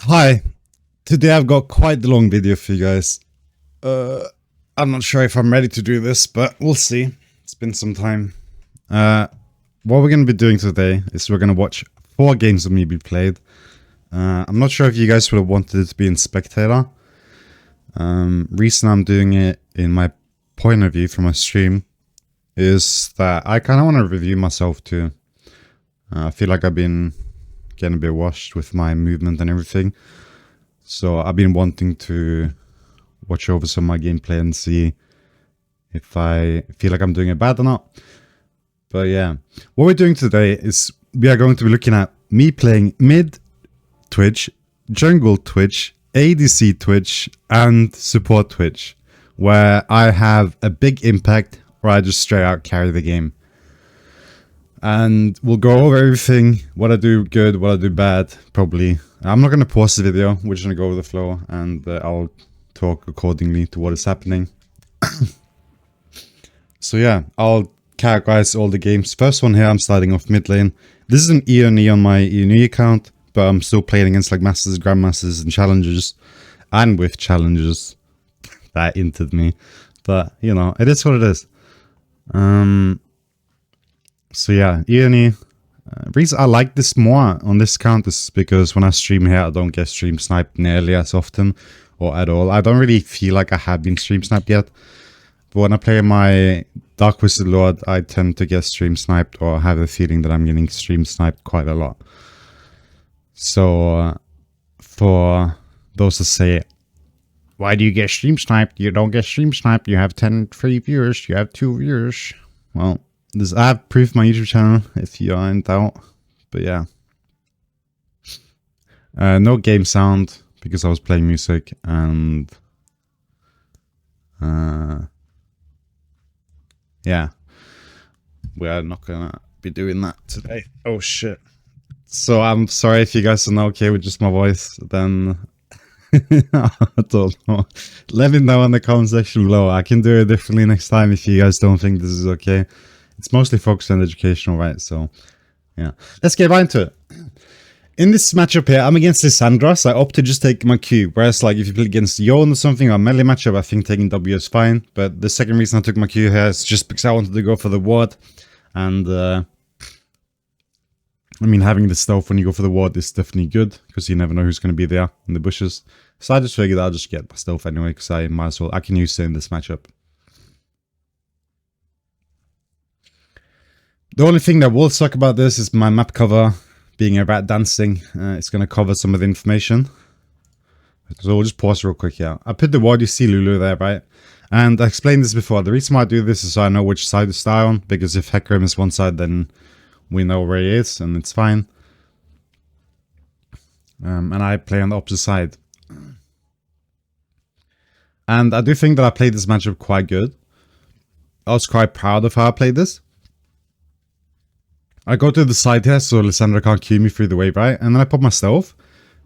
Hi, today I've got quite the long video for you guys. I'm not sure if I'm ready to do this, but we'll see. It's been some time. What we're going to be doing today is we're going to watch 4 games of me be played. I'm not sure if you guys would have wanted it to be in spectator. Reason I'm doing it in my point of view from my stream is that I kind of want to review myself too. I feel like I've been getting a bit washed with my movement and everything. So I've been wanting to watch over some of my gameplay and see if I feel like I'm doing it bad or not. But yeah, what we're doing today is we are going to be looking at me playing mid Twitch, jungle Twitch, ADC Twitch, and support Twitch, where I have a big impact or I just straight out carry the game. And we'll go over everything, what I do good, what I do bad, probably. I'm not going to pause the video, we're just going to go with the flow, and I'll talk accordingly to what is happening. So yeah, I'll categorize all the games. First one here, I'm starting off mid lane. This is an E on my E account, but I'm still playing against like Masters, Grandmasters, and Challengers. And with Challengers. That entered me. But, you know, it is what it is. So yeah, E. Reason I like this more on this account is because when I stream here, I don't get stream sniped nearly as often or at all. I don't really feel like I have been stream sniped yet. But when I play my Dark Wizard Lord, I tend to get stream sniped or have the feeling that I'm getting stream sniped quite a lot. So for those that say, why do you get stream sniped? You don't get stream sniped. You have 10 free viewers. You have 2 viewers. Well, I have proof my YouTube channel if you are in doubt. But yeah. No game sound because I was playing music and yeah. We are not gonna be doing that today. Oh shit. So I'm sorry if you guys are not okay with just my voice, then I don't know. Let me know in the comment section below. I can do it differently next time if you guys don't think this is okay. It's mostly focused on educational, right? So, yeah. Let's get right into it. In this matchup here, I'm against Lissandra, so I opt to just take my Q. Whereas, like, if you play against Yon or something, or a melee matchup, I think taking W is fine. But the second reason I took my Q here is just because I wanted to go for the ward. And, I mean, having the stealth when you go for the ward is definitely good, because you never know who's going to be there in the bushes. So I just figured I'll just get my stealth anyway, because I might as well. I can use it in this matchup. The only thing that will suck about this is my map cover being a rat dancing. It's going to cover some of the information. So we'll just pause real quick here. I put the ward, you see Lulu there, right? And I explained this before. The reason why I do this is so I know which side to stay on. Because if Hecarim is one side, then we know where he is and it's fine. And I play on the opposite side. And I do think that I played this matchup quite good. I was quite proud of how I played this. I go to the side here so Lissandra can't Q me through the wave, right? And then I put my stealth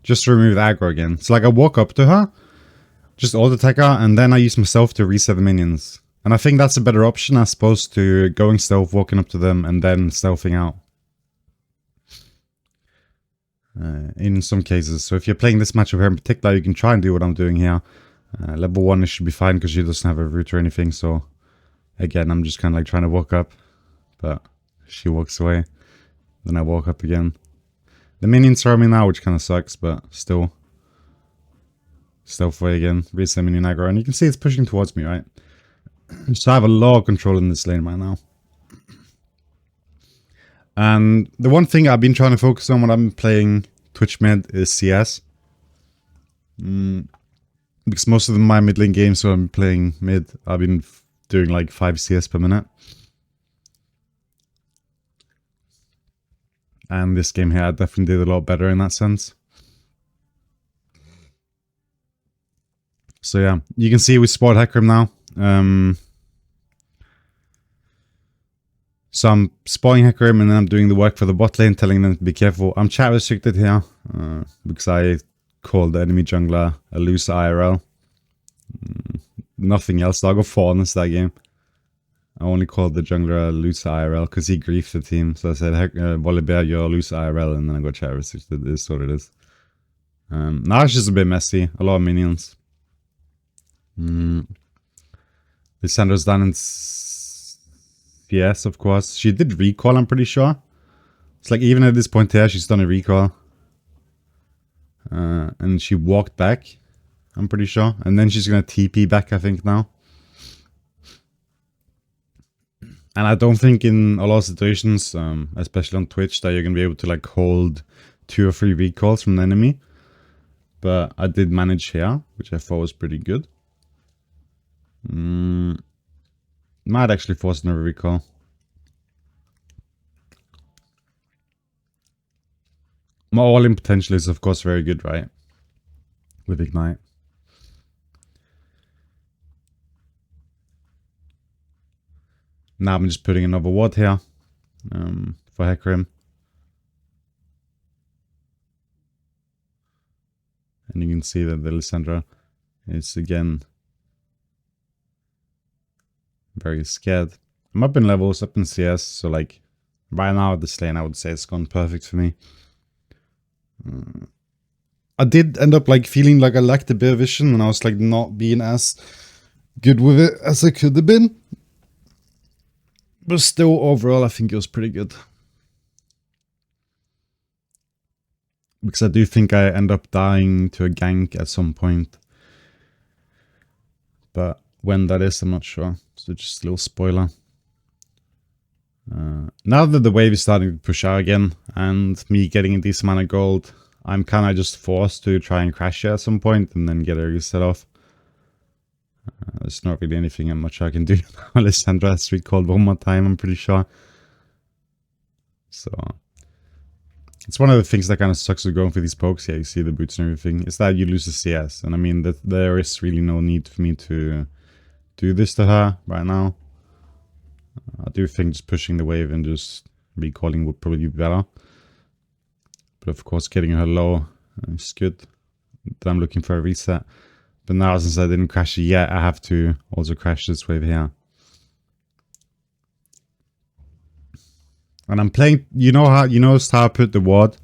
just to remove the aggro again. So like I walk up to her, just ult attack her, and then I use myself to reset the minions. And I think that's a better option as opposed to going stealth, walking up to them, and then stealthing out. In some cases. So if you're playing this matchup here in particular, you can try and do what I'm doing here. Level 1 it should be fine because she doesn't have a root or anything. So again, I'm just kind of like trying to walk up. But she walks away. Then I walk up again. The minions are on me now, which kind of sucks, but still. Stealth away again. Reset minion aggro. And you can see it's pushing towards me, right? So I have a lot of control in this lane right now. And the one thing I've been trying to focus on when I'm playing Twitch mid is CS. Because most of my mid lane games when I'm playing mid, I've been doing like 5 CS per minute. And this game here, I definitely did a lot better in that sense. So yeah, you can see we spot Hecarim now. So I'm spotting Hecarim and then I'm doing the work for the bot lane, telling them to be careful. I'm chat restricted here, because I called the enemy jungler a loser IRL. Nothing else, I'll go 4 honest that game. I only called the jungler a loser IRL because he griefed the team. So I said, Volibear, you're a loser IRL, and then I got chat restricted. It is what it is. Now it's just a bit messy. A lot of minions. Lissandra's done in yes, of course. She did recall, I'm pretty sure. It's like even at this point here, she's done a recall. And she walked back, I'm pretty sure. And then she's gonna TP back, I think, now. And I don't think in a lot of situations, especially on Twitch, that you're gonna be able to like hold 2 or 3 recalls from the enemy. But I did manage here, which I thought was pretty good. Might actually force another recall. My all-in potential is of course very good, right? With Ignite. Now I'm just putting another ward here for Hecarim. And you can see that the Lissandra is again very scared. I'm up in levels, up in CS, so like right now at this lane I would say it's gone perfect for me. I did end up like feeling like I lacked a bit of vision and I was like not being as good with it as I could have been. But still overall I think it was pretty good. Because I do think I end up dying to a gank at some point. But when that is, I'm not sure. So just a little spoiler. Now that the wave is starting to push out again, and me getting a decent amount of gold, I'm kind of just forced to try and crash it at some point and then get a reset off. There's not really anything much I can do. Alessandra has recalled one more time, I'm pretty sure. So it's one of the things that kind of sucks with going for these pokes. Yeah, you see the boots and everything. Is that you lose the CS. And I mean, that there is really no need for me to do this to her right now. I do think just pushing the wave and just recalling would probably be better. But of course, getting her low is good. Then I'm looking for a reset. But now, since I didn't crash it yet, I have to also crash this wave here. And I'm playing, you noticed how I put the ward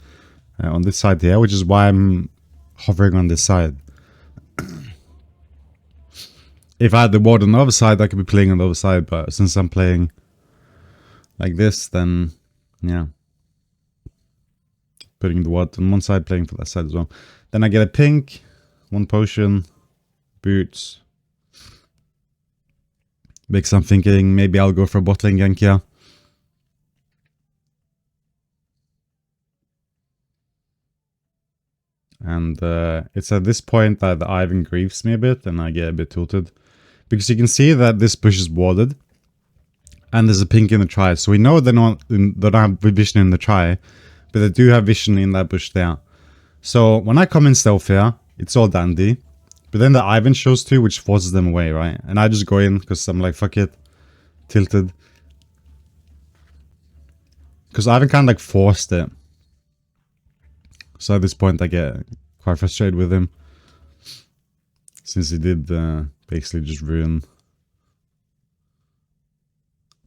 on this side here, which is why I'm hovering on this side. If I had the ward on the other side, I could be playing on the other side, but since I'm playing like this, then yeah. Putting the ward on one side, playing for that side as well. Then I get a pink, 1 potion, boots. Because I'm thinking maybe I'll go for a bot lane gank here. And it's at this point that the Ivan grieves me a bit and I get a bit tilted. Because you can see that this bush is warded. And there's a pink in the try. So we know they don't have vision in the try. But they do have vision in that bush there. So when I come in stealth here, it's all dandy. But then the Ivan shows too, which forces them away, right? And I just go in because I'm like, fuck it. Tilted. Because Ivan kind of like forced it. So at this point I get quite frustrated with him. Since he did basically just ruin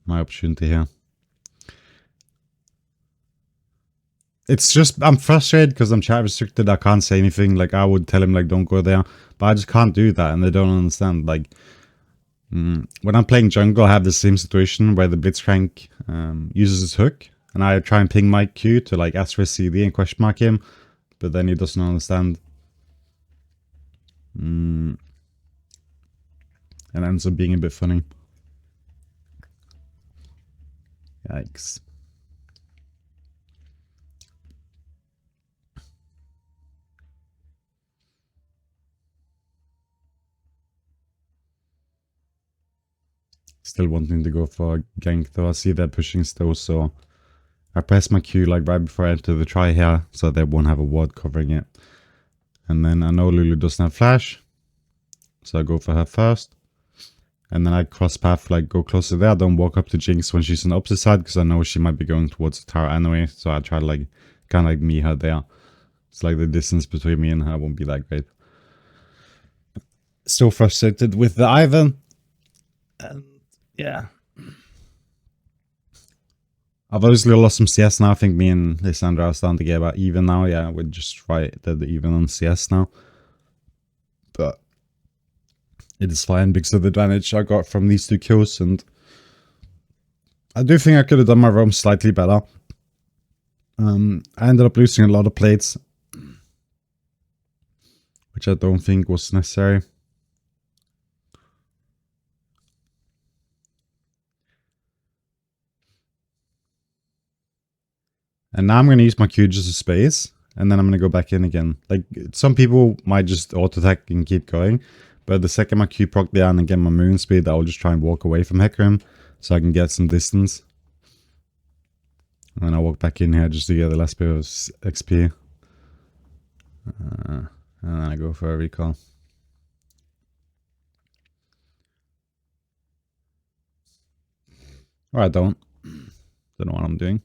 my opportunity here. It's just, I'm frustrated because I'm chat restricted. I can't say anything. Like I would tell him like don't go there. But I just can't do that and they don't understand. Like when I'm playing jungle I have the same situation where the Blitzcrank uses his hook. And I try and ping my Q to like ask for a CD and question mark him. But then he doesn't understand. And ends up being a bit funny. Yikes. Still wanting to go for a gank though. I see they're pushing still, so I press my Q like right before I enter the try here, so they won't have a ward covering it. And then I know Lulu doesn't have flash, so I go for her first. And then I cross path, like go closer there. I don't walk up to Jinx when she's on the opposite side, because I know she might be going towards the tower anyway. So I try to like kind of like meet her there. It's like the distance between me and her won't be that great. Still frustrated with the Ivan. And yeah. I've obviously lost some CS now. I think me and Lysandra are starting to get about even now. Yeah, we're just right dead even on CS now. But it is fine because of the advantage I got from these 2 kills, and I do think I could have done my roam slightly better. I ended up losing a lot of plates, which I don't think was necessary. And now I'm going to use my Q just as space, and then I'm going to go back in again. Like, some people might just auto-attack and keep going, but the second my Q proc down and get my moon speed, I'll just try and walk away from Hecarim so I can get some distance. And then I'll walk back in here just to get the last bit of XP. And then I go for a recall. Or I don't. Don't know what I'm doing.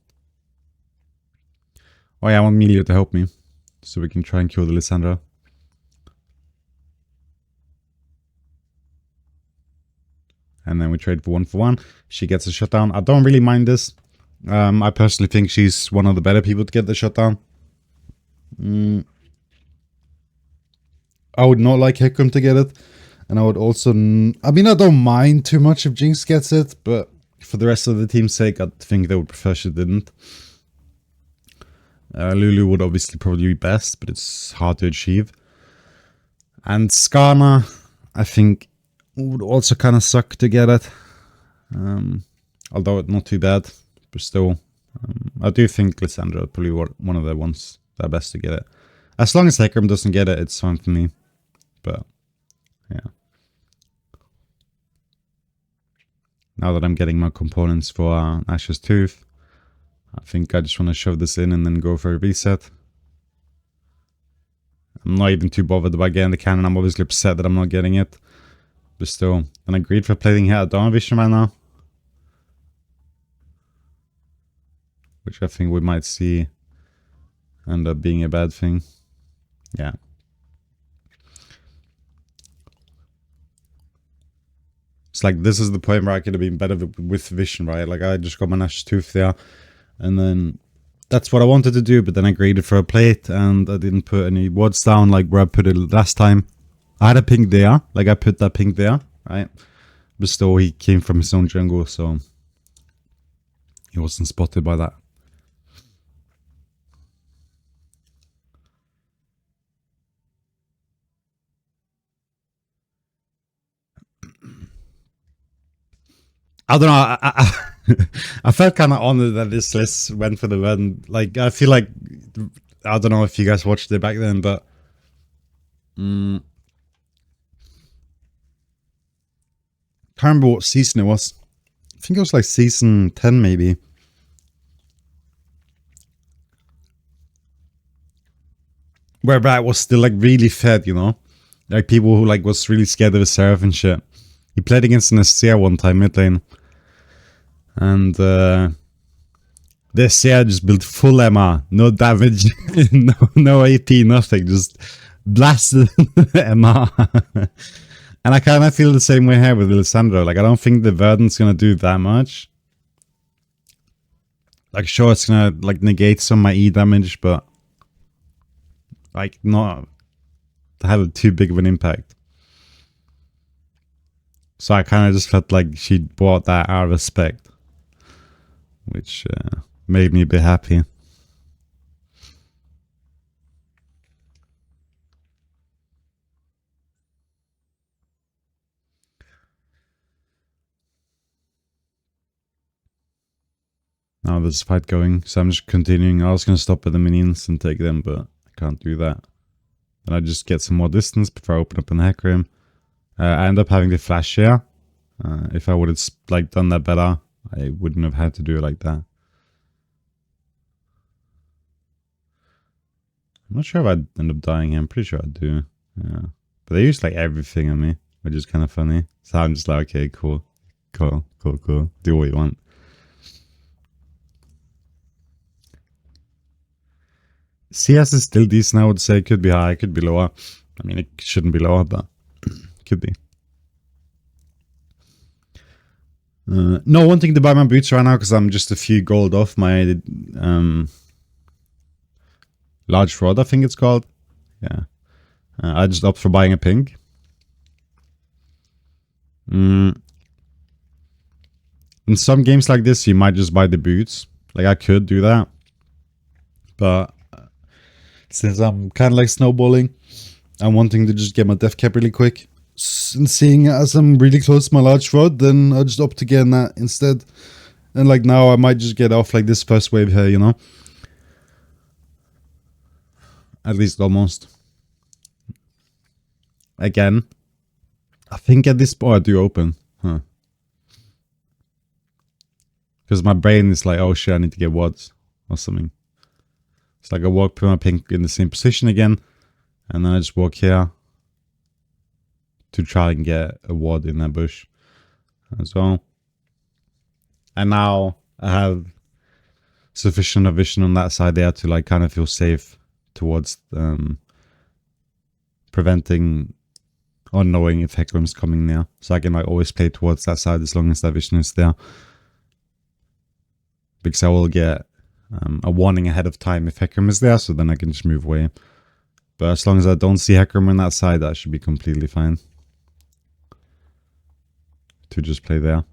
Oh yeah, I want Melio to help me, so we can try and kill the Lysandra. And then we trade for 1 She gets a shutdown. I don't really mind this. I personally think she's one of the better people to get the shutdown. I would not like Hecarim to get it. And I would also... I mean, I don't mind too much if Jinx gets it, but for the rest of the team's sake, I think they would prefer she didn't. Lulu would obviously probably be best, but it's hard to achieve. And Skarner, I think, would also kind of suck to get it. Although it's not too bad, but still. I do think Lysandra is probably one of the ones that are best to get it. As long as Hecarim doesn't get it, it's fine for me. But, yeah. Now that I'm getting my components for Ash's Tooth, I think I just want to shove this in and then go for a reset. I'm not even too bothered about getting the cannon. I'm obviously upset that I'm not getting it. But still. And I agreed for plating here. I don't have vision right now. Which I think we might see end up being a bad thing. Yeah. It's like, this is the point where I could have been better with vision, right? Like, I just got my Nash's Tooth there. And then that's what I wanted to do, but then I graded for a plate and I didn't put any wards down like where I put it last time. I had a pink there, like I put that pink there, right? But still, he came from his own jungle, so he wasn't spotted by that. I don't know, I felt kind of honored that this list went for the win. Like, I feel like, I don't know if you guys watched it back then, but can't remember what season it was. I think it was like season 10 maybe. Where Brad was still like really fed, you know? Like people who like was really scared of his Seraph and shit. He played against an SCR one time mid lane. And the SCR just built full MR. No damage, no AP, nothing. Just blasted MR. And I kind of feel the same way here with Lysandra. Like, I don't think the Verdant's gonna do that much. Like, sure, it's gonna like negate some of my E damage, but like not have too big of an impact. So I kind of just felt like she bought that out of respect, which made me a bit happy. Now there's a fight going, so I'm just continuing. I was going to stop at the minions and take them, but I can't do that. And I just get some more distance before I open up an Hecarim. I end up having the flash here. If I would have like done that better, I wouldn't have had to do it like that. I'm not sure if I'd end up dying here. I'm pretty sure I do. Yeah. But they use like everything on me, which is kind of funny. So I'm just like, okay, cool. Cool. Do what you want. CS is still decent, I would say. It could be high, it could be lower. I mean, it shouldn't be lower, but it could be. No wanting to buy my boots right now because I'm just a few gold off my large rod, I think it's called. Yeah. I just opt for buying a pink. In some games like this, you might just buy the boots. Like, I could do that. But since I'm kind of like snowballing, I'm wanting to just get my death cap really quick. And seeing as I'm really close to my large rod, then I'll just opt to get that instead. And like now, I might just get off like this first wave here, you know? At least almost. Again. I think at this point I do open. Huh. Because my brain is like, oh shit, I need to get wads or something. It's like I walk, put my pink in the same position again. And then I just walk here. To try and get a ward in that bush as well. And now I have sufficient of vision on that side there to like kind of feel safe towards preventing or knowing if Hecarim's coming near. So I can like always play towards that side as long as that vision is there. Because I will get a warning ahead of time if Hecarim is there, so then I can just move away. But as long as I don't see Hecarim on that side, that should be completely fine. To just play there.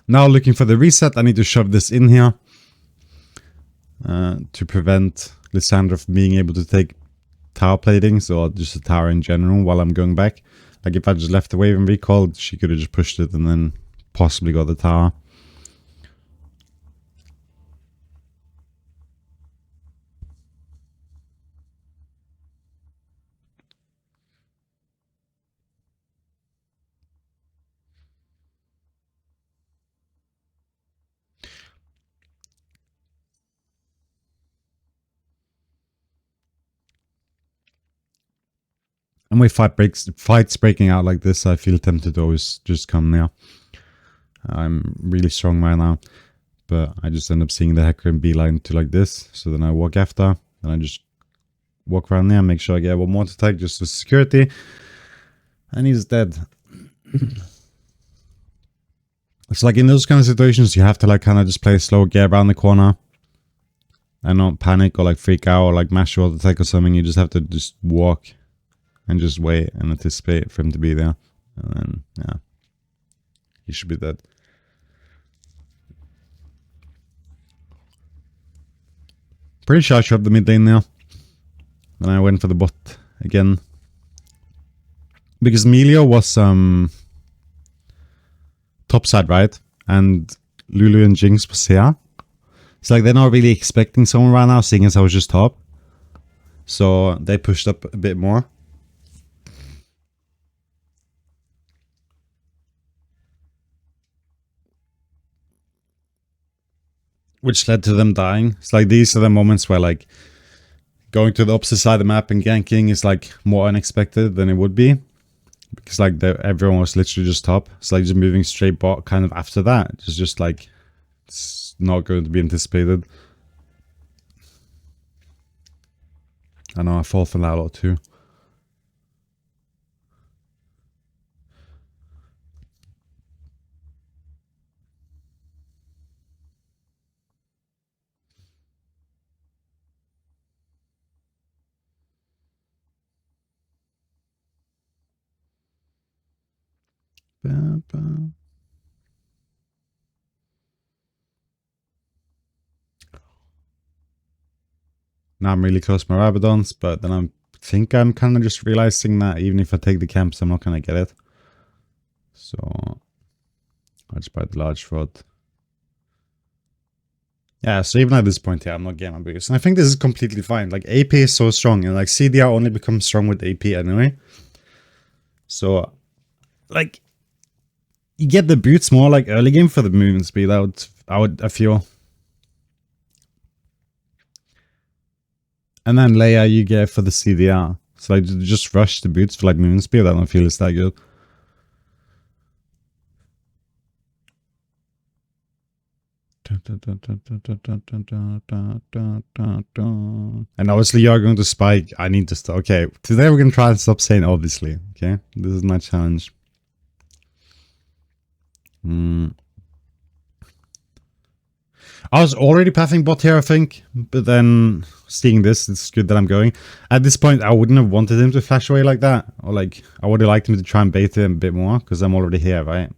Now looking for the reset, I need to shove this in here. To prevent Lysandra from being able to take tower platings or just a tower in general while I'm going back. Like if I just left the wave and recalled, she could have just pushed it and then possibly got the tower. And with fights breaking out like this, I feel tempted to always just come now. I'm really strong right now. But I just end up seeing the Hecarim beeline to like this. So then I walk after. And I just walk around there, make sure I get one more to take just for security. And he's dead. It's like in those kind of situations, you have to like kind of just play slow, get around the corner. And not panic or like freak out or like mash your attack or something. You just have to just walk. And just wait and anticipate for him to be there. And then, yeah. He should be dead. Pretty sure I shoved the mid lane there. Then I went for the bot again. Because Melio was top side, right? And Lulu and Jinx was here. It's like they're not really expecting someone right now, seeing as I was just top. So they pushed up a bit more. Which led to them dying. It's like these are the moments where like going to the opposite side of the map and ganking is like more unexpected than it would be. Because like everyone was literally just top. It's like just moving straight bot kind of after that. It's just like it's not going to be anticipated. I know I fall for that a lot too. Now I'm really close to my Rabadons, but then I think I'm kind of just realizing that even if I take the camps, I'm not going to get it. So I'll just buy the large rod. Yeah, so even at this point here, I'm not getting my boost. And I think this is completely fine. Like, AP is so strong, and like, CDR only becomes strong with AP anyway. So, like, you get the boots more like early game for the movement speed, I feel. And then Leia you get for the CDR. So like just rush the boots for like movement speed, I don't feel it's that good. And obviously you're going to spike. I need to stop. Okay, today we're going to try and stop saying obviously. Okay, this is my challenge. I was already pathing bot here, I think, but then seeing this, it's good that I'm going. At this point, I wouldn't have wanted him to flash away like that, or like, I would have liked him to try and bait him a bit more, because I'm already here, right?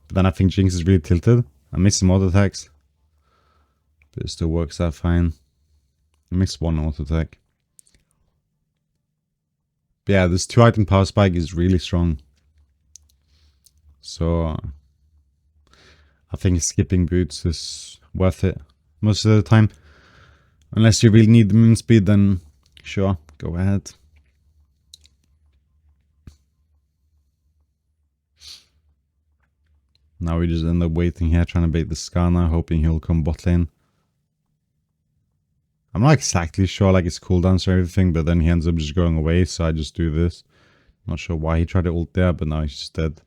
But then I think Jinx is really tilted. I missed some auto attacks, but it still works out fine. I missed one auto attack. But yeah, this 2-item power spike is really strong. So, I think skipping boots is worth it most of the time. Unless you really need the moon speed, then sure, go ahead. Now we just end up waiting here, trying to bait the Skarner, hoping he'll come bot lane. I'm not exactly sure like his cooldowns or everything, but then he ends up just going away, so I just do this. Not sure why he tried to ult there, but now he's just dead.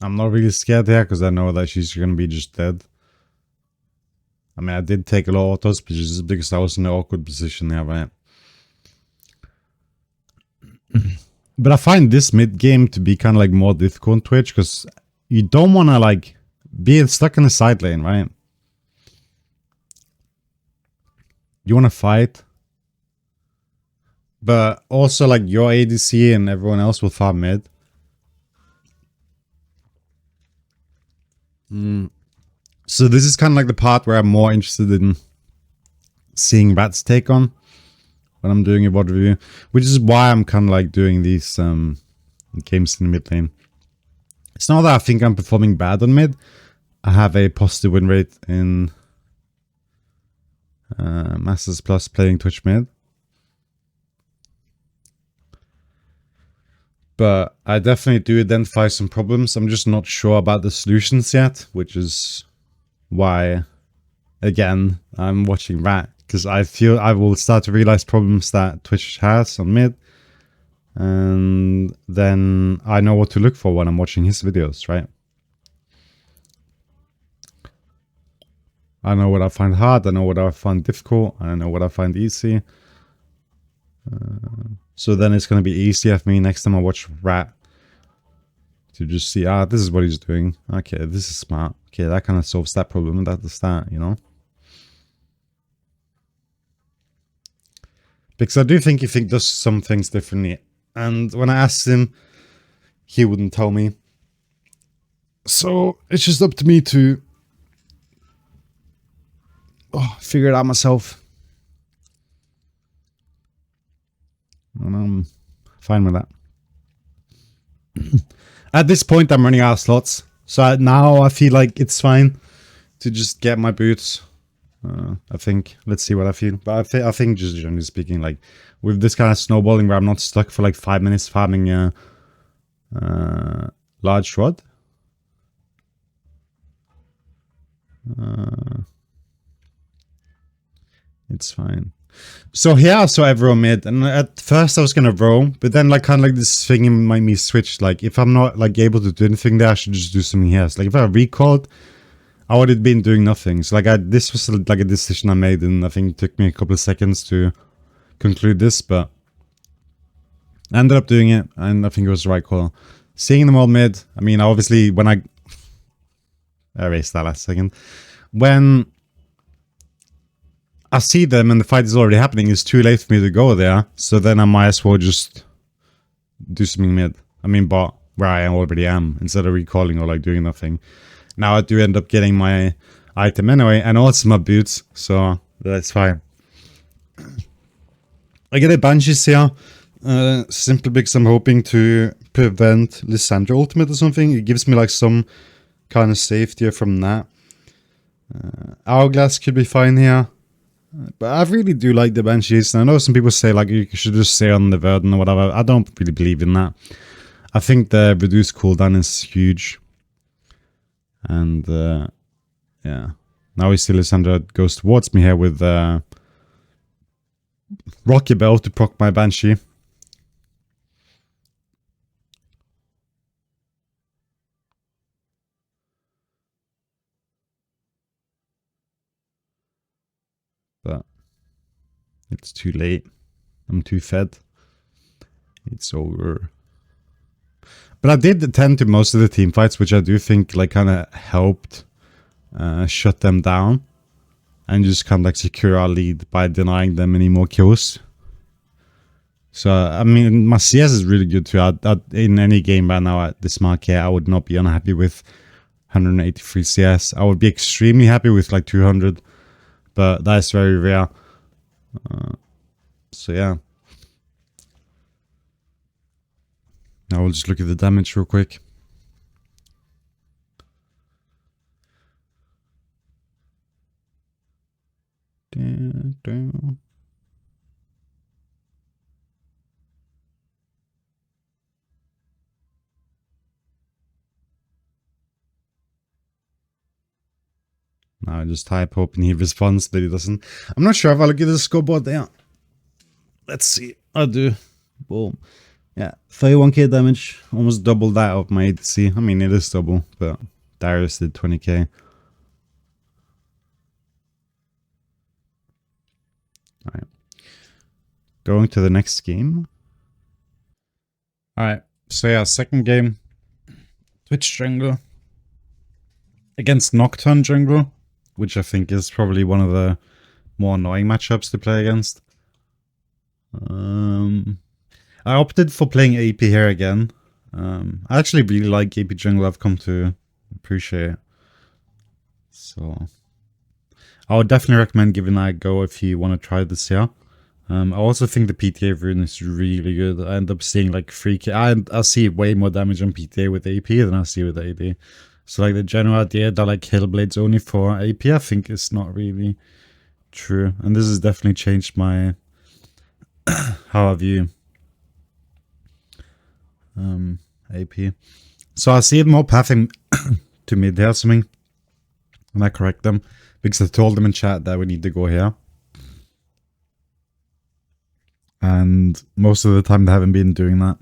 I'm not really scared here because I know that she's gonna be just dead. I mean, I did take a lot of autos, but just because I was in an awkward position there, right? But I find this mid game to be kind of like more difficult on Twitch because you don't want to like be stuck in the side lane, right? You want to fight, but also like your ADC and everyone else will farm mid. So this is kind of like the part where I'm more interested in seeing Rat's take on when I'm doing a VOD review, which is why I'm kind of like doing these games in the mid lane. It's not that I think I'm performing bad on mid. I have a positive win rate in Masters Plus playing Twitch mid. But I definitely do identify some problems. I'm just not sure about the solutions yet, which is why, again, I'm watching Rat. Because I feel I will start to realize problems that Twitch has on mid. And then I know what to look for when I'm watching his videos, right? I know what I find hard, I know what I find difficult, I know what I find easy. So then it's going to be easier for me next time I watch Rat to just see, this is what he's doing. Okay, this is smart. Okay, that kind of solves that problem at the start, you know? Because I do think he does some things differently. And when I asked him, he wouldn't tell me. So it's just up to me to figure it out myself. And I'm fine with that. At this point, I'm running out of slots. So now I feel like it's fine to just get my boots. I think. Let's see what I feel. But I think just generally speaking, like with this kind of snowballing where I'm not stuck for like 5 minutes farming a large rod. It's fine. So here I saw everyone mid, and at first I was gonna roam, but then like kind of like this thing made me switch. Like if I'm not like able to do anything there, I should just do something here. So like if I recalled, I would have been doing nothing. So like this was like a decision I made, and I think it took me a couple of seconds to conclude this, but I ended up doing it, and I think it was the right call. Seeing them all mid, I mean, obviously when I erased that last second, when I see them and the fight is already happening, it's too late for me to go there. So then I might as well just do something mid. I mean, bot, where I already am, instead of recalling or like doing nothing. Now I do end up getting my item anyway, and also my boots, so that's fine. I get a Banshees here, simply because I'm hoping to prevent Lissandra ultimate or something. It gives me like some kind of safety from that. Hourglass could be fine here. But I really do like the Banshees. And I know some people say like you should just stay on the Verdant or whatever. I don't really believe in that. I think the reduced cooldown is huge. And yeah. Now we see Lissandra goes towards me here with Rocky Bell to proc my Banshee. But it's too late. I'm too fed. It's over. But I did attend to most of the team fights, which I do think like kind of helped shut them down and just kind of like secure our lead by denying them any more kills. So I mean, my CS is really good too. In any game right now at this market, I would not be unhappy with 183 CS. I would be extremely happy with like 200, but that is very rare. So yeah. Now we'll just look at the damage real quick. Now I just type hoping he responds, but he doesn't. I'm not sure if I look at the scoreboard there. Let's see. I do. Boom. Yeah, 31k damage, almost double that of my ADC. I mean, it is double, but Darius did 20k. Alright. Going to the next game. Alright, so yeah, second game. Twitch Jungle. Against Nocturne Jungle, which I think is probably one of the more annoying matchups to play against. I opted for playing AP here again. I actually really like AP Jungle. I've come to appreciate it. So I would definitely recommend giving that a go if you want to try this here. I also think the PTA rune is really good. I end up seeing like 3k. I see way more damage on PTA with AP than I see with AD. So like the general idea that like Hellblade's only for AP, I think is not really true. And this has definitely changed my how I view AP. So I see it more pathing to mid here or something. And I correct them because I told them in chat that we need to go here. And most of the time they haven't been doing that.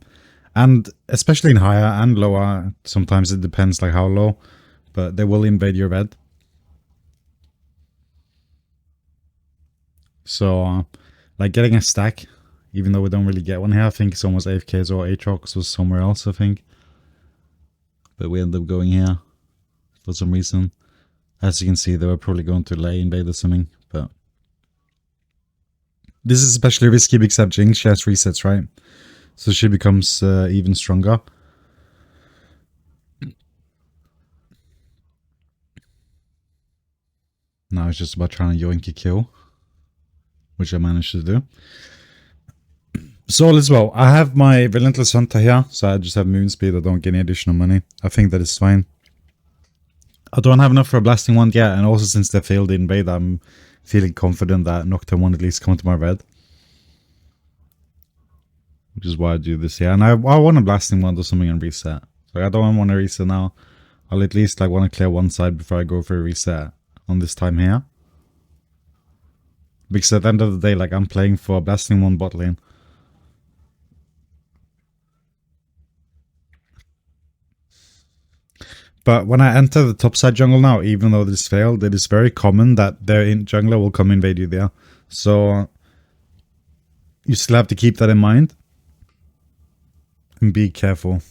And especially in higher and lower, sometimes it depends like how low, but they will invade your bed. So like getting a stack, even though we don't really get one here, I think it's almost AFKs or Aatrox was somewhere else, I think. But we end up going here for some reason. As you can see, they were probably going to lay invade or something, but this is especially risky because I have Jinx, she has resets, right? So she becomes even stronger. Now it's just about trying to yoink a kill, which I managed to do. So all is well. I have my Relentless Hunter here, so I just have moon speed. I don't get any additional money. I think that is fine. I don't have enough for a blasting one yet, and also since they failed the invade, I'm feeling confident that Nocturne won't at least come to my red. Which is why I do this here. And I want a blasting one or something and reset. So I don't want to reset now. I'll at least like want to clear one side before I go for a reset on this time here. Because at the end of the day, like I'm playing for a blasting one bot lane. But when I enter the topside jungle now, even though this failed, it is very common that their jungler will come invade you there. So you still have to keep that in mind. And be careful.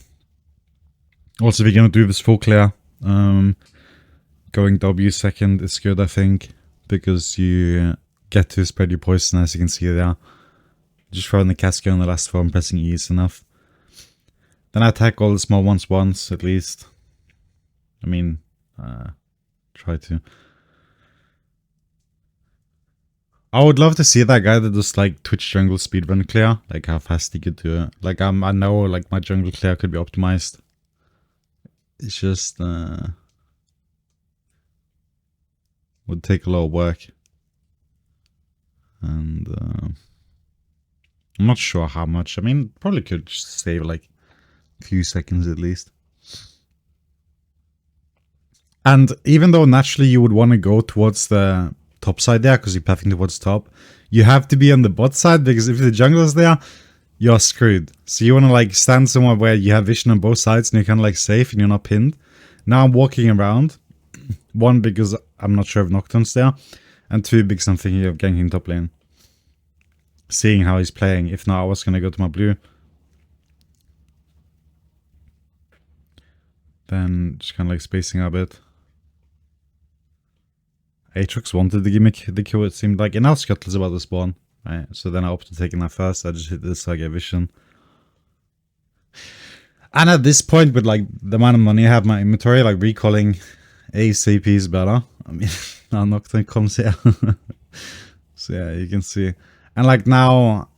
Also, if you're going to do this full clear, going W second is good, I think. Because you get to spread your poison, as you can see there. Just throwing the cascade on the last four and pressing E is enough. Then I attack all the small ones once, at least. I mean, try to. I would love to see that guy that does like Twitch jungle speedrun clear, like how fast he could do it. Like I know like my jungle clear could be optimized. It's just would take a lot of work, and I'm not sure how much. I mean, probably could save like a few seconds at least. And even though naturally you would want to go towards the top side there because you're pathing towards top. You have to be on the bot side because if the jungler's there, you're screwed. So you want to like stand somewhere where you have vision on both sides and you're kind of like safe and you're not pinned. Now I'm walking around. One, because I'm not sure if Nocturne's there. And two, because I'm thinking of ganking top lane. Seeing how he's playing. If not, I was going to go to my blue. Then just kind of like spacing a bit. Aatrox wanted to give me the kill, it seemed like. And now Scuttle's about to spawn. Right, so then I opted taking that first. I just hit this so I get vision. And at this point, with like the amount of money I have in my inventory, like recalling ezpz is better. I mean, now Nocturne comes here. So yeah, you can see. And like now,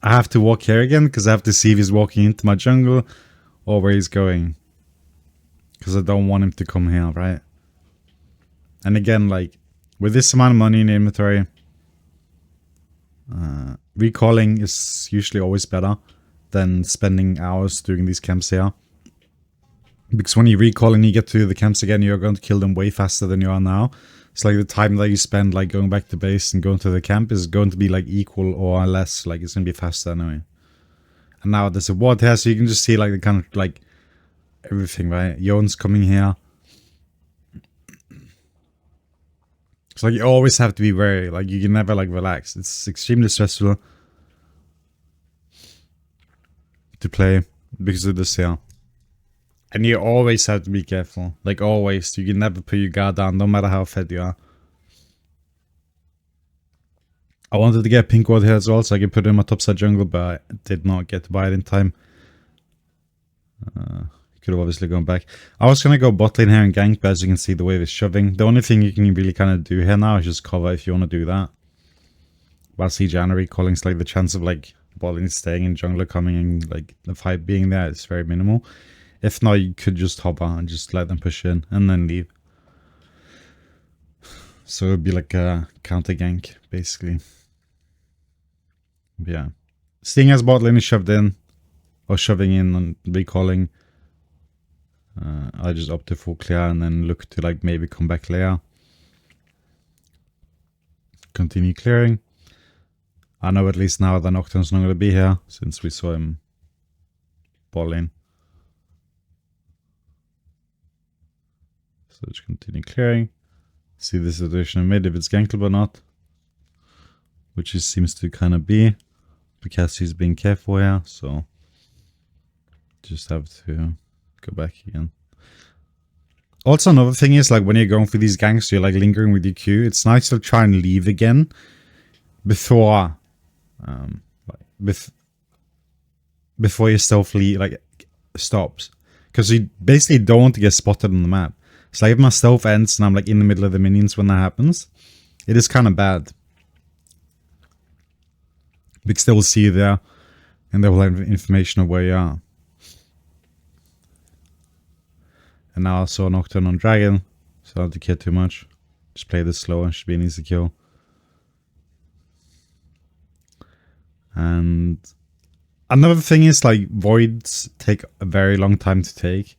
I have to walk here again because I have to see if he's walking into my jungle or where he's going. Because I don't want him to come here, right? And again, like with this amount of money in the inventory, recalling is usually always better than spending hours doing these camps here. Because when you recall and you get to the camps again, you're going to kill them way faster than you are now. It's like the time that you spend like going back to base and going to the camp is going to be like equal or less. Like it's going to be faster anyway. And now there's a ward here, so you can just see like the kind of like everything, right? Yon's coming here. It's like you always have to be very, like you can never like relax. It's extremely stressful to play because of this here. And you always have to be careful. Like always, you can never put your guard down no matter how fed you are. I wanted to get pink ward here as well so I could put it in my topside jungle, but I did not get to buy it in time. Could have obviously gone back. I was going to go bot lane here and gank, but as you can see, the wave is shoving. The only thing you can really kind of do here now is just cover if you want to do that. While see January calling, like the chance of like bot lane staying in jungler coming and like the fight being there is very minimal. If not, you could just hover and just let them push in and then leave. So it would be like a counter gank, basically. But yeah. Seeing as bot lane is shoved in, or shoving in and recalling, I just opt to full clear and then look to like maybe come back later. Continue clearing. I know at least now that Nocturne's not going to be here since we saw him balling. So just continue clearing. See the situation in mid if it's gankable or not. Which it seems to kind of be. Because he's being careful here, so just have to go back again. Also, another thing is like when you're going through these ganks, you're like lingering with your Q. It's nice to try and leave again before, before your stealth like stops, because you basically don't want to get spotted on the map. It's like if my stealth ends and I'm like in the middle of the minions when that happens, it is kind of bad. Because they will see you there and they will have information of where you are. And now I saw Nocturne on Dragon, so I don't have to care too much. Just play this slow and should be an easy kill. And another thing is like voids take a very long time to take.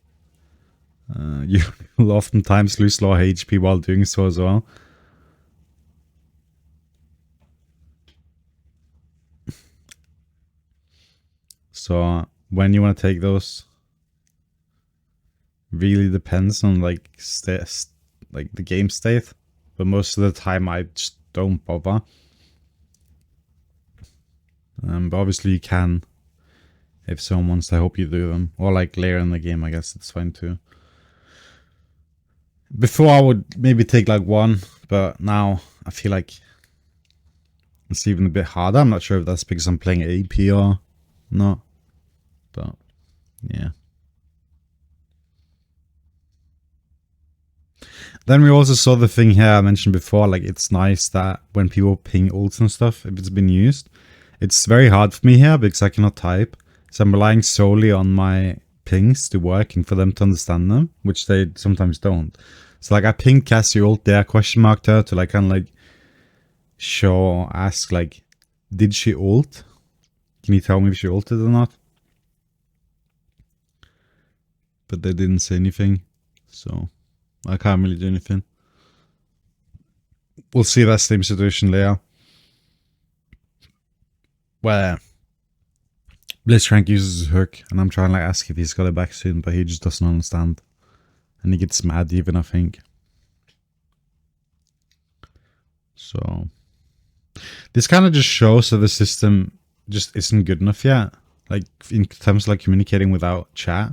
You will oftentimes lose a lot of HP while doing so as well. So when you want to take those really depends on like the game state, but most of the time I just don't bother. But obviously you can if someone wants to help you do them, or like later in the game. I guess it's fine too. Before I would maybe take like one, but now I feel like it's even a bit harder. I'm not sure if that's because I'm playing AP or not. But yeah. Then we also saw the thing here I mentioned before, like it's nice that when people ping ults and stuff, if it's been used, it's very hard for me here because I cannot type. So I'm relying solely on my pings to work and for them to understand them, which they sometimes don't. So like I ping Cassie ult there, question mark her to like kind of like show or ask like, did she ult? Can you tell me if she ulted or not? But they didn't say anything, so I can't really do anything. we'll see that same situation later, where Blitzcrank uses his hook, and I'm trying to like ask if he's got it back soon, but he just doesn't understand, and he gets mad even, I think. So this kind of just shows that the system just isn't good enough yet, like in terms of like communicating without chat.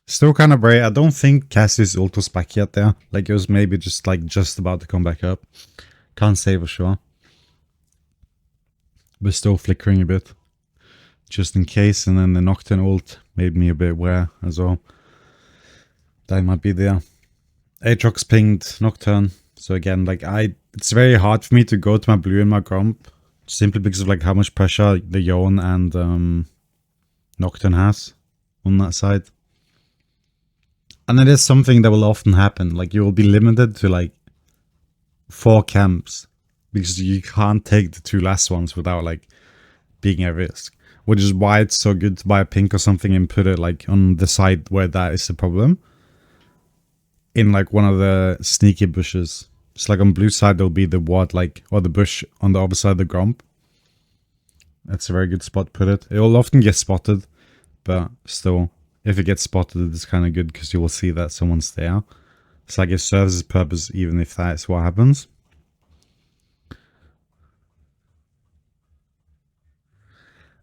Still kind of brave. I don't think Cassie's ult was back yet there. Like it was maybe just about to come back up. Can't say for sure. But still flickering a bit. Just in case. And then the Nocturne ult made me a bit aware as well. That might be there. Aatrox pinged Nocturne. So again, like it's very hard for me to go to my blue and my Gromp. Simply because of like how much pressure the Yone and Nocturne has on that side. And it is something that will often happen. Like you will be limited to like 4 camps because you can't take the 2 last ones without like being at risk. Which is why it's so good to buy a pink or something and put it like on the side where that is the problem. In like one of the sneaky bushes. It's like on blue side there'll be the ward like, or the bush on the other side of the Gromp. That's a very good spot to put it. It will often get spotted, but still, if it gets spotted, it's kind of good because you will see that someone's there. It's like it serves its purpose even if that's what happens.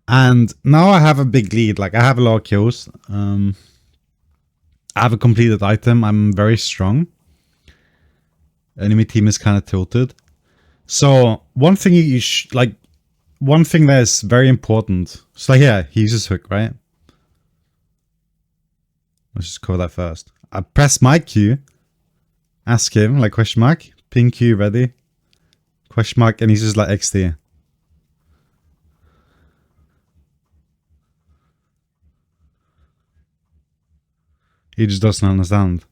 And now I have a big lead. Like I have a lot of kills. I have a completed item. I'm very strong. Enemy team is kind of tilted. So one thing one thing that is very important. So like, yeah, he uses hook, right? Let's just cover that first. I press my Q. Ask him, like question mark. Ping Q ready. Question mark, and he's just like XD. He just doesn't understand.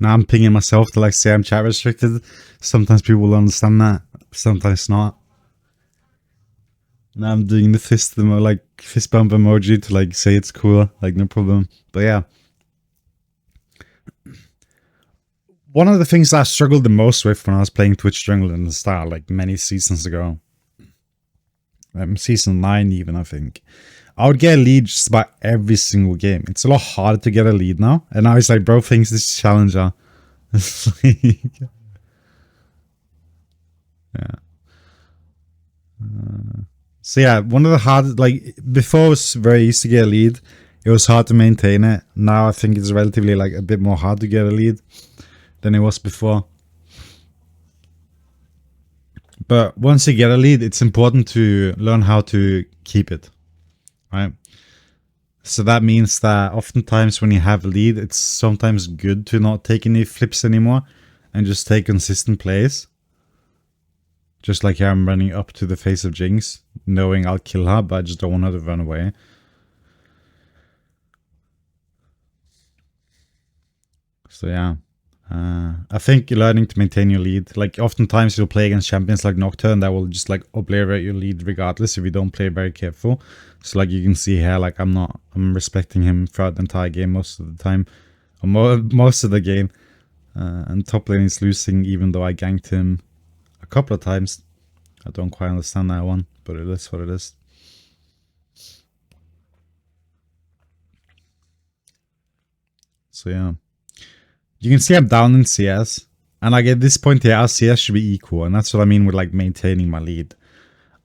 Now I'm pinging myself to like say I'm chat restricted. Sometimes people will understand that, sometimes not. Now I'm doing the fist bump emoji to like say it's cool, like no problem. But yeah. One of the things that I struggled the most with when I was playing Twitch Jungle in the start, like many seasons ago. Season 9 even, I think. I would get a lead just about every single game. It's a lot harder to get a lead now. And now it's like, bro thinks this is Challenger. Yeah. So yeah, one of the hard, like, before it was very easy to get a lead. It was hard to maintain it. Now I think it's relatively like a bit more hard to get a lead than it was before. But once you get a lead, it's important to learn how to keep it, right? So that means that oftentimes when you have a lead, it's sometimes good to not take any flips anymore and just take consistent plays. Just like here, I'm running up to the face of Jinx, knowing I'll kill her, but I just don't want her to run away. So yeah. I think learning to maintain your lead, like oftentimes you'll play against champions like Nocturne that will just like obliterate your lead regardless if you don't play very careful. So like you can see here, like I'm respecting him throughout the entire game most of the time, or most of the game. And top lane is losing even though I ganked him a couple of times. I don't quite understand that one, but it is what it is. So yeah. You can see I'm down in CS. And like at this point here, our CS should be equal. And that's what I mean with like maintaining my lead.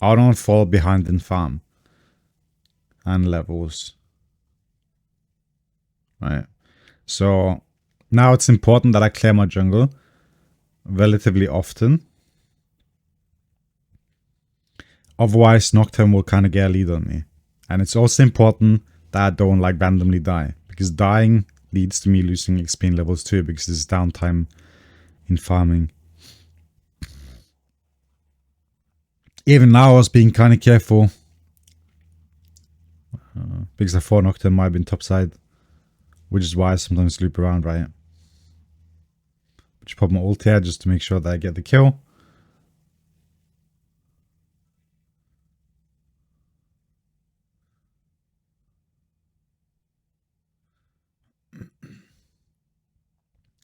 I don't fall behind in farm. And levels. Right. So now it's important that I clear my jungle relatively often. Otherwise, Nocturne will kind of get a lead on me. And it's also important that I don't like randomly die. Because dying leads to me losing XP in levels too, because there's downtime in farming. Even now I was being kind of careful. Because the 4 Nocturne might have been topside. Which is why I sometimes loop around, right? Just pop my ult here just to make sure that I get the kill.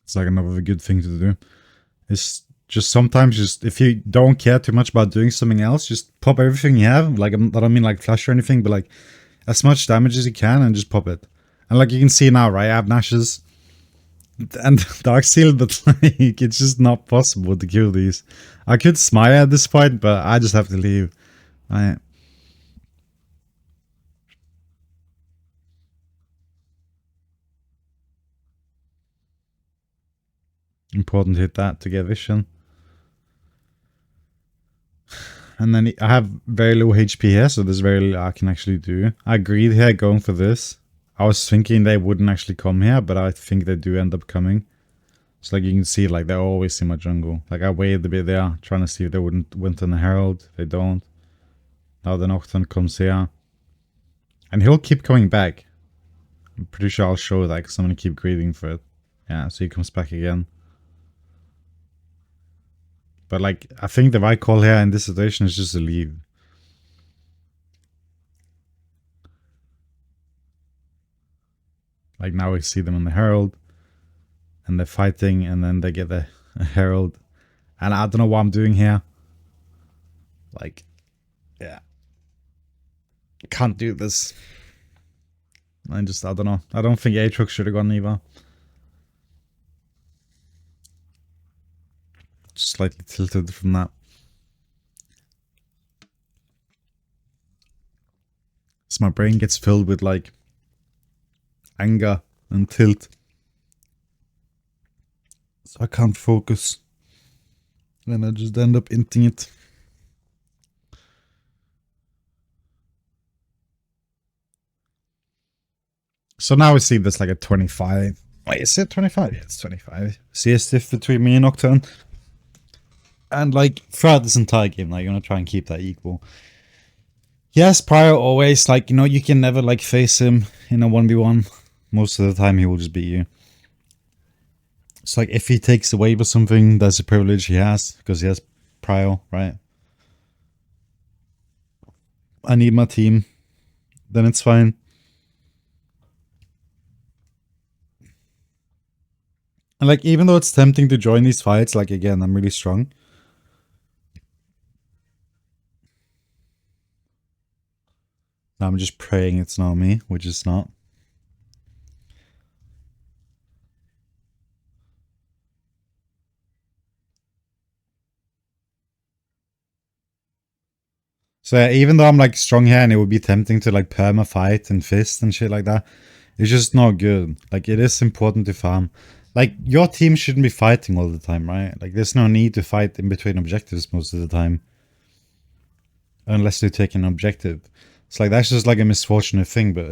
It's like another good thing to do. It's just sometimes just if you don't care too much about doing something else, just pop everything you have. Like I don't mean like flash or anything, but like as much damage as you can and just pop it. And like you can see now, right? I have Nashes and Dark Seal, but like it's just not possible to kill these. I could smile at this point, but I just have to leave. Right. Important to hit that to get vision. And then I have very low HP here, so there's very little I can actually do. I agreed here going for this. I was thinking they wouldn't actually come here, but I think they do end up coming. So like you can see, like they're always in my jungle. Like I waited a bit there, trying to see if they wouldn't went on the Herald. They don't. Now the Nocturne comes here. And he'll keep coming back. I'm pretty sure I'll show that because I'm going to keep greeting for it. Yeah, so he comes back again. But like, I think the right call here in this situation is just to leave. Like now we see them on the Herald. And they're fighting and then they get a Herald. And I don't know what I'm doing here. Like, yeah. Can't do this. I don't know. I don't think Aatrox should have gone either. Just slightly tilted from that. So my brain gets filled with like anger and tilt. So I can't focus. And I just end up inting it. So now we see this like a 25. Wait, is it 25? Yeah, it's 25. CS diff between me and Nocturne. And like throughout this entire game, like, you're gonna try and keep that equal. Yes, Prior always, like, you know, you can never like face him in a 1v1. Most of the time he will just beat you. It's like if he takes the wave or something, that's a privilege he has, because he has Prior, right? I need my team. Then it's fine. And like, even though it's tempting to join these fights, like again, I'm really strong. I'm just praying it's not me, which is not. So yeah, even though I'm like strong here and it would be tempting to like perma fight and fist and shit like that, it's just not good. Like, it is important to farm. Like, your team shouldn't be fighting all the time, right? Like, there's no need to fight in between objectives most of the time. Unless you take an objective. It's like, that's just like a misfortunate thing, but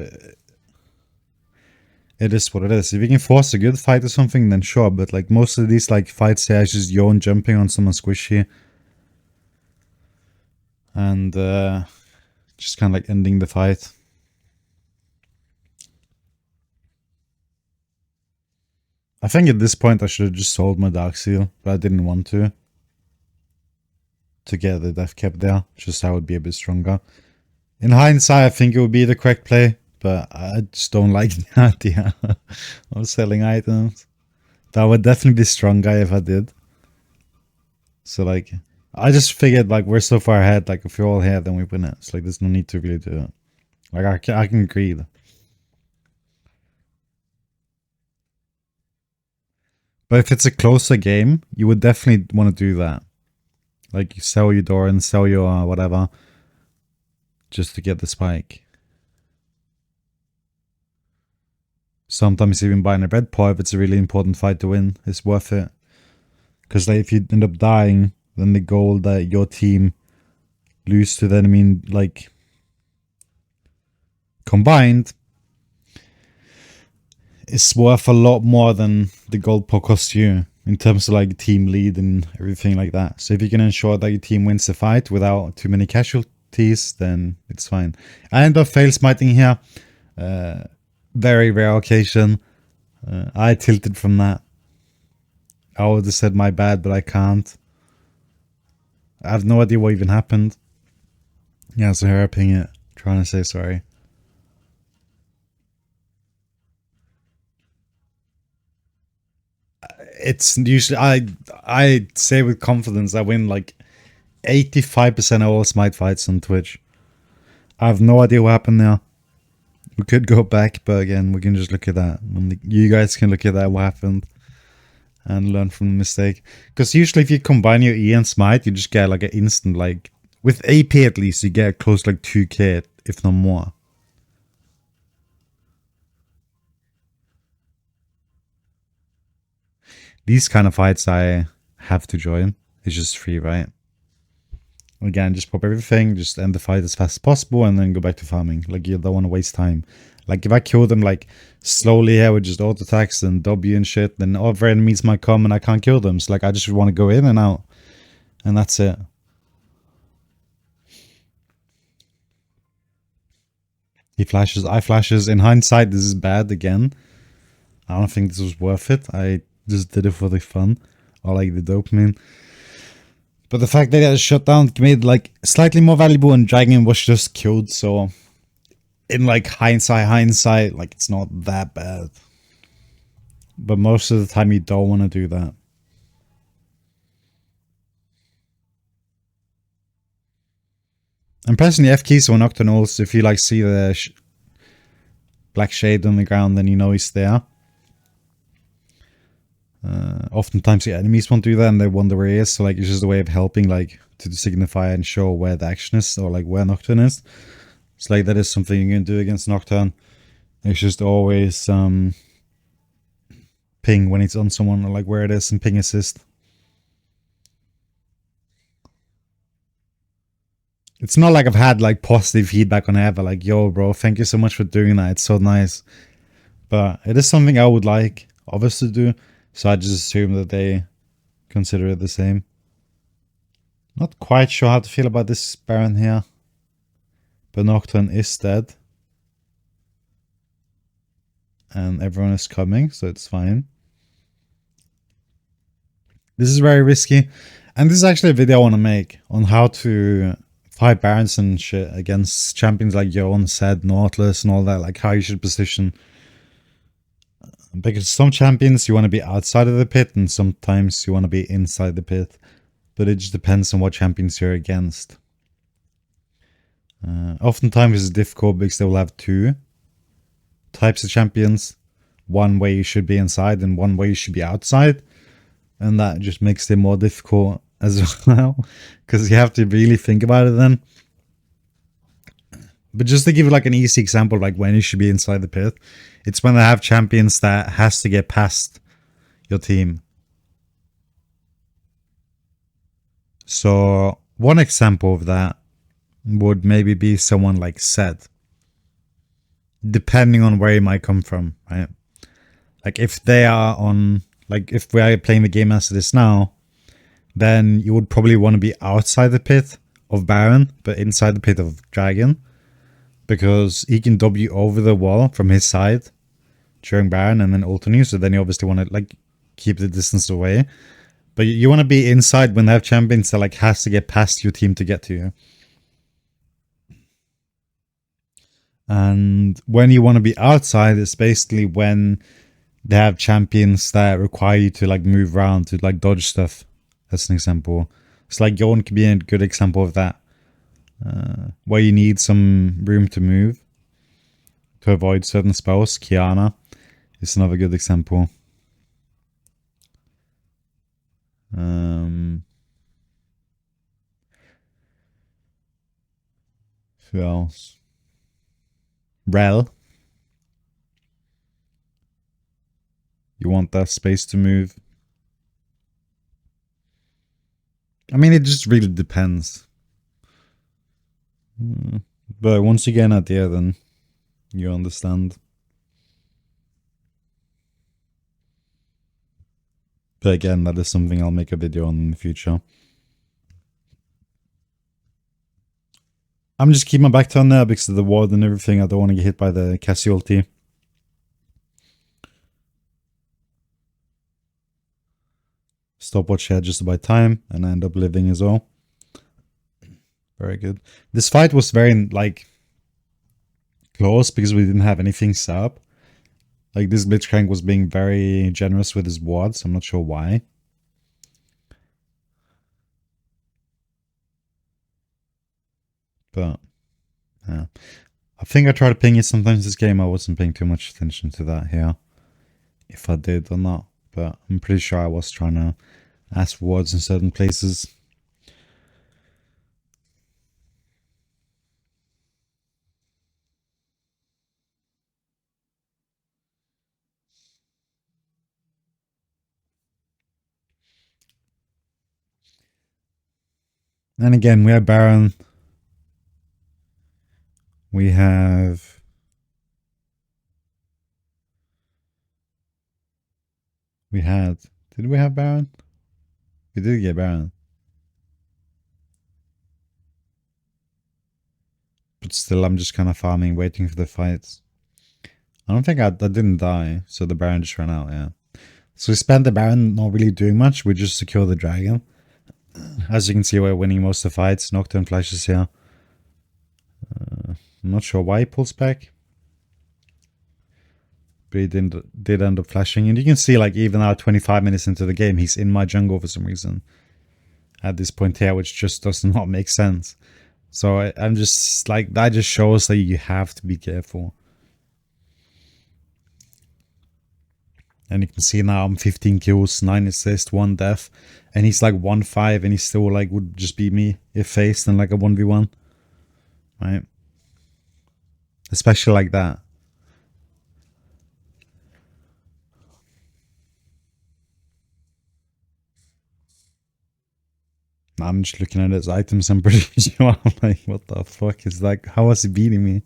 it is what it is. If you can force a good fight or something, then sure. But like, most of these like fights here is just Yon jumping on someone squishy. And just kind of like ending the fight. I think at this point I should have just sold my Dark Seal, but I didn't want to. To get the death cap there, just so I would be a bit stronger. In hindsight, I think it would be the correct play, but I just don't like the idea of selling items. That would definitely be stronger if I did. So like, I just figured like we're so far ahead, like if we're all here, then we win it. It's like there's no need to really do it. Like I can greed. But if it's a closer game, you would definitely want to do that. Like, you sell your door and sell your whatever, just to get the spike. Sometimes even buying a red paw if it's a really important fight to win is worth it. Because like, if you end up dying, then the goal that your team lose to the enemy, like, combined, is worth a lot more than the gold paw costs you. In terms of like team lead and everything like that. So if you can ensure that your team wins the fight without too many casualties, then it's fine. I end up fail smiting here. Very rare occasion. I tilted from that. I would have said my bad, but I can't. I have no idea what even happened. Yeah, so here I ping it, trying to say sorry. It's usually I say with confidence I win like 85% of all Smite fights on Twitch. I have no idea what happened there. We could go back, but again, we can just look at that. You guys can look at that, what happened, and learn from the mistake. Because usually if you combine your E and Smite, you just get like an instant, like, with AP at least, you get close to like 2k, if not more. These kind of fights I have to join. It's just free, right? Again, just pop everything, just end the fight as fast as possible, and then go back to farming. Like, you don't want to waste time. Like, if I kill them, like, slowly here with just auto attacks and W and shit, then other enemies might come and I can't kill them. So, like, I just want to go in and out. And that's it. He flashes, I flashes. In hindsight, this is bad again. I don't think this was worth it. I just did it for the fun. Or, like, the dopamine. But the fact that it shut down made like slightly more valuable, and Dragon was just killed, so in like hindsight, like it's not that bad. But most of the time you don't want to do that. I'm pressing the F key so Nocturnals, if you like see the black shade on the ground, then you know he's there. Oftentimes the enemies won't do that and they wonder where he is, so like it's just a way of helping, like, to signify and show where the action is, or like where Nocturne is. It's like that is something you can do against Nocturne. It's just always ping when it's on someone, or like where it is, and ping assist. It's not like I've had like positive feedback on it ever, like, yo bro, thank you so much for doing that, it's so nice. But it is something I would like others to do. So I just assume that they consider it the same. Not quite sure how to feel about this Baron here. But Nocturne is dead. And everyone is coming, so it's fine. This is very risky. And this is actually a video I want to make on how to fight Barons and shit against champions like Yon, Zed, Nautilus and all that. Like how you should position. Because some champions you want to be outside of the pit, and sometimes you want to be inside the pit. But it just depends on what champions you're against. Oftentimes it's difficult because they will have two types of champions. One way you should be inside and one way you should be outside. And that just makes it more difficult as well. Because you have to really think about it then. But just to give you like an easy example, like when you should be inside the pit, it's when they have champions that has to get past your team. So one example of that would maybe be someone like Zed. Depending on where he might come from, right? Like if they are on, like if we are playing the game as it is now, then you would probably want to be outside the pit of Baron, but inside the pit of Dragon. Because he can W over the wall from his side during Baron and then ult on you. So then you obviously want to like keep the distance away. But you want to be inside when they have champions that like has to get past your team to get to you. And when you want to be outside, it's basically when they have champions that require you to like move around to like dodge stuff. That's an example. It's like Yon could be a good example of that. Where you need some room to move to avoid certain spells. Kiana is another good example. Who else? Rel. You want that space to move. I mean, it just really depends. But once you get an idea, then you understand. But again, that is something I'll make a video on in the future. I'm just keeping my back turn there because of the ward and everything. I don't want to get hit by the Cassie ulti. Stopwatch here just about time, and I end up living as well. Very good. This fight was very, like, close because we didn't have anything set up. Like, this Blitzcrank was being very generous with his wards. I'm not sure why. But, yeah. I think I tried to ping it sometimes this game. I wasn't paying too much attention to that here. If I did or not. But I'm pretty sure I was trying to ask for wards in certain places. And again, we have Baron. We have... Did we have Baron? We did get Baron. But still, I'm just kind of farming, waiting for the fights. I don't think I didn't die, so the Baron just ran out, yeah. So we spent the Baron not really doing much, we just secure the Dragon. As you can see, we're winning most of the fights. Nocturne flashes here. I'm not sure why he pulls back. But he did end up flashing. And you can see, like, even now, 25 minutes into the game, he's in my jungle for some reason. At this point here, which just does not make sense. So I'm just, like, that just shows that you have to be careful. And you can see now I'm 15 kills, 9 assists, 1 death. And he's like 1-5 and he still like would just beat me if faced in like a 1v1. Right? Especially like that. I'm just looking at his items, I'm pretty sure I'm like, what the fuck is that? How was he beating me?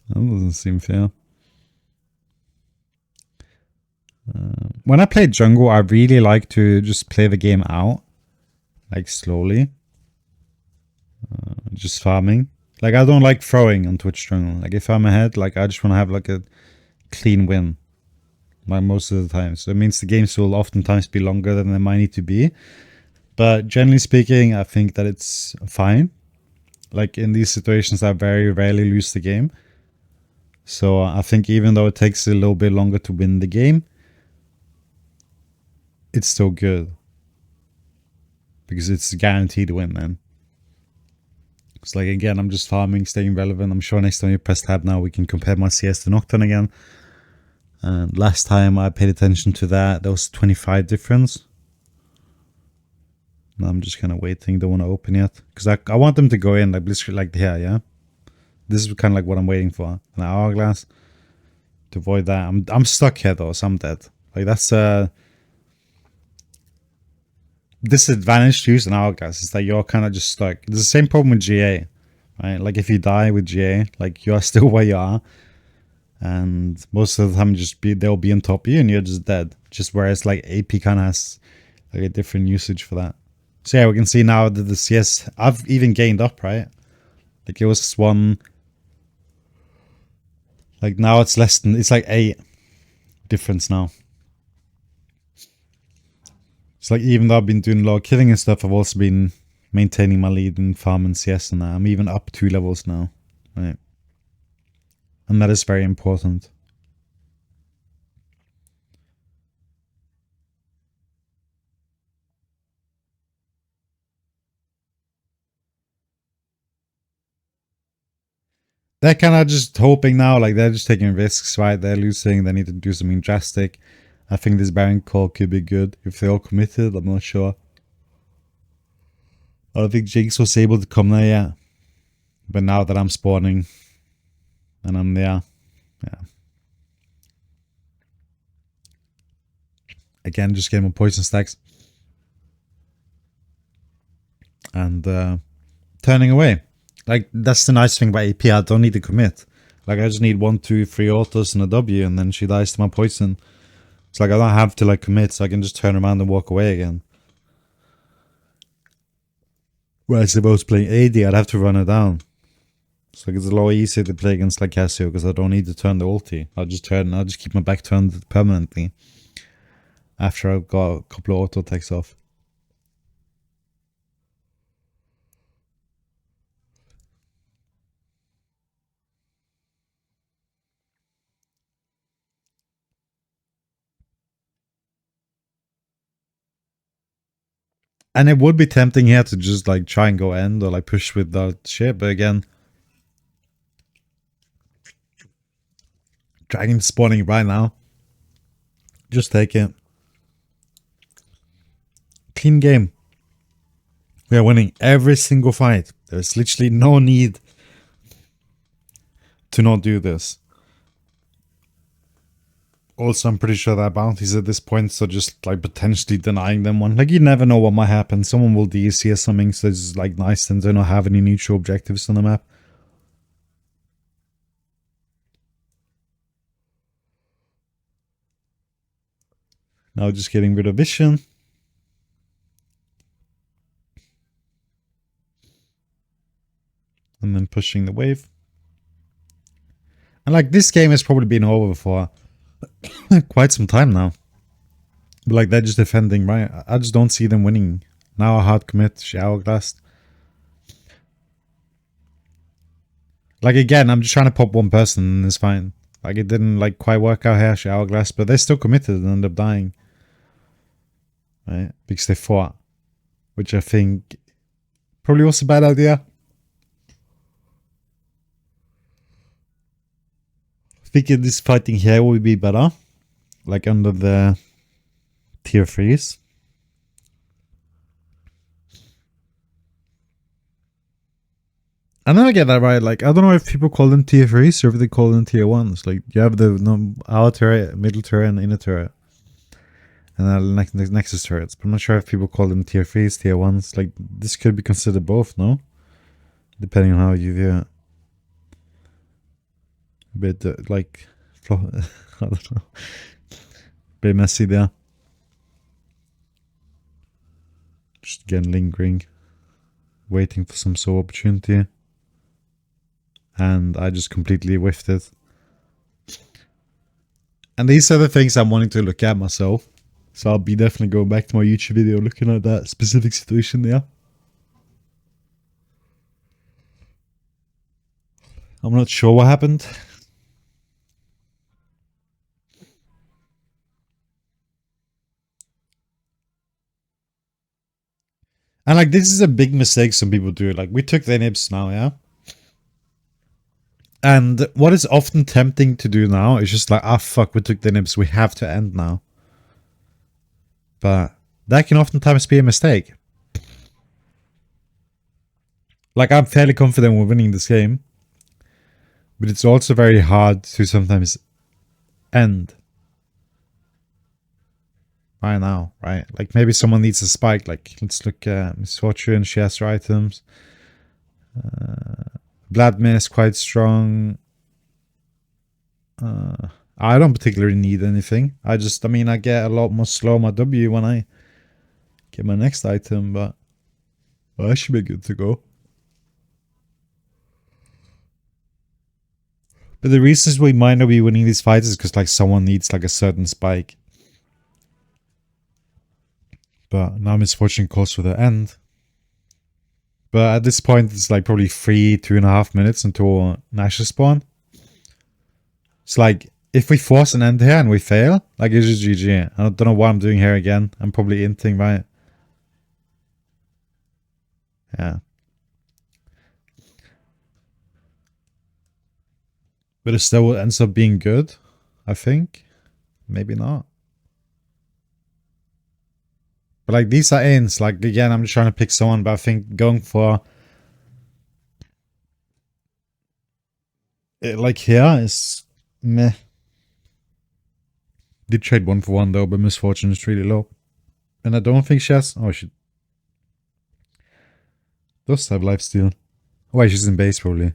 That doesn't seem fair. When I play jungle, I really like to just play the game out. Like slowly. Just farming. Like I don't like throwing on Twitch jungle. Like if I'm ahead, like I just want to have like a clean win. Like most of the time. So it means the games will oftentimes be longer than they might need to be. But generally speaking, I think that it's fine. Like in these situations, I very rarely lose the game. So I think even though it takes a little bit longer to win the game, it's still good. Because it's guaranteed to win, man. It's like, again, I'm just farming, staying relevant. I'm sure next time you press tab now, we can compare my CS to Nocturne again. And last time I paid attention to that, there was 25 difference. Now I'm just kind of waiting, don't want to open yet. Because I want them to go in, like Blitzcrank, like here, yeah? This is kind of like what I'm waiting for. An hourglass. To avoid that. I'm stuck here though, so I'm dead. Like that's a disadvantage to use an hourglass. It's that you're kind of just stuck. It's the same problem with GA. Right? Like if you die with GA, like you are still where you are. And most of the time they'll be on top of you and you're just dead. Just whereas like AP kind of has like a different usage for that. So yeah, we can see now that the CS, I've even gained up, right? Like it was 1. Like now it's less than, it's like 8 difference now. It's like even though I've been doing a lot of killing and stuff, I've also been maintaining my lead in farm and CS and that. I'm even up 2 levels now. Right. And that is very important. They're kind of just hoping now, like they're just taking risks, right? They're losing, they need to do something drastic. I think this Baron call could be good if they're all committed, I'm not sure. I don't think Jinx was able to come there yet. But now that I'm spawning and I'm there, yeah. Again, just getting more poison stacks. And turning away. Like, that's the nice thing about AP, I don't need to commit. Like, I just need 1, 2, 3 autos and a W, and then she dies to my poison. It's like, I don't have to, like, commit, so I can just turn around and walk away again. Whereas if I was playing AD, I'd have to run her down. So it's a lot easier to play against like Casio because I don't need to turn the ulti. I'll just keep my back turned permanently after I've got a couple of auto attacks off. And it would be tempting here to just like try and go end or like push with that shit, but again, Dragon spawning right now. Just take it. Clean game. We are winning every single fight. There's literally no need to not do this. Also, I'm pretty sure that bounties at this point, so just like potentially denying them one. Like, you never know what might happen. Someone will DC or something, so it's like nice and they don't have any neutral objectives on the map. Now just getting rid of vision. And then pushing the wave. And like, this game has probably been over for quite some time now. But like, they're just defending, right? I just don't see them winning. Now a hard commit, she hourglassed. Like, again, I'm just trying to pop one person and it's fine. Like, it didn't like quite work out here, she hourglassed, but they still committed and ended up dying. Right? Because they fought. Which I think probably was a bad idea. Thinking this fighting here would be better. Like under the tier 3s. I never get that right. Like, I don't know if people call them tier 3s or if they call them tier 1s. Like, you have the outer turret, middle turret, and inner turret. And then nexus turrets. But I'm not sure if people call them tier 3s, tier 1s. Like, this could be considered both, no? Depending on how you view it. A bit, like, I don't know. Bit messy there. Just again lingering. Waiting for some sort of opportunity. And I just completely whiffed it. And these are the things I'm wanting to look at myself. So I'll be definitely going back to my YouTube video looking at that specific situation there. I'm not sure what happened. And like, this is a big mistake some people do. Like, we took the nibs now, yeah? And what is often tempting to do now is just like, ah, fuck, we took the nibs, we have to end now. But that can oftentimes be a mistake. Like, I'm fairly confident we're winning this game. But it's also very hard to sometimes end. Right now, right? Like, maybe someone needs a spike. Like, let's look at Miss Fortune, she has her items. Vladimir is quite strong. I don't particularly need anything. I mean, I get a lot more slow my W when I get my next item, but I should be good to go. But the reasons we might not be winning these fights is because like someone needs like a certain spike. But now Misfortune calls for the end. But at this point, it's like probably 2.5 minutes until Nash's spawn. It's like, if we force an end here and we fail, like, it's just GG. I don't know what I'm doing here again. I'm probably inting, right? Yeah. But it still ends up being good, I think. Maybe not. But like, these are ins. Like, again, I'm just trying to pick someone, but I think going for it like here is meh. Did trade 1 for 1 though, but Misfortune is really low. And I don't think she has... Oh, she does have lifesteal. Oh, wait, she's in base probably.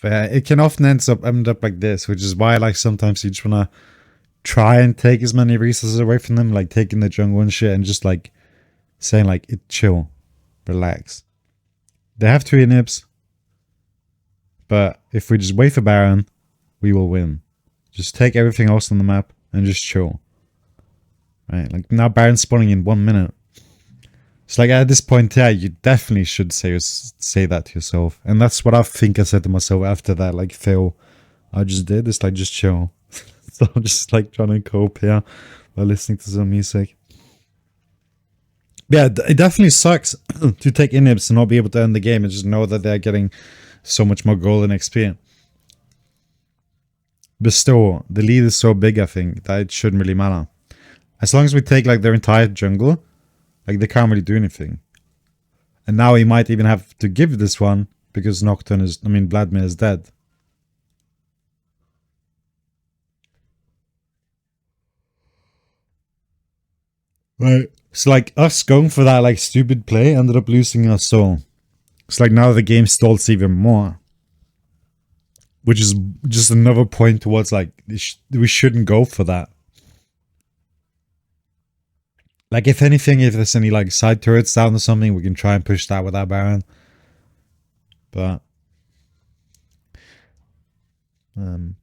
But yeah, it can often end up like this, which is why like sometimes you just wanna try and take as many resources away from them, like taking the jungle and shit, and just like saying like, chill, relax. They have 2 inhibs, but if we just wait for Baron, we will win. Just take everything else on the map and just chill. Right, like now Baron's spawning in 1 minute. It's like at this point, yeah, you definitely should say that to yourself. And that's what I think I said to myself after that, like, fail I just did. It's like, just chill. So I'm just like trying to cope here by listening to some music. Yeah, it definitely sucks to take inhibs and not be able to end the game and just know that they're getting so much more gold and XP. But still, the lead is so big, I think, that it shouldn't really matter. As long as we take like their entire jungle, like they can't really do anything. And now he might even have to give this one because Nocturne is, I mean, Vladimir is dead. Right. It's like us going for that like stupid play ended up losing our soul. It's like now the game stalls even more. Which is just another point towards like, we shouldn't go for that. Like if anything, if there's any like side turrets down or something, we can try and push that with our Baron. But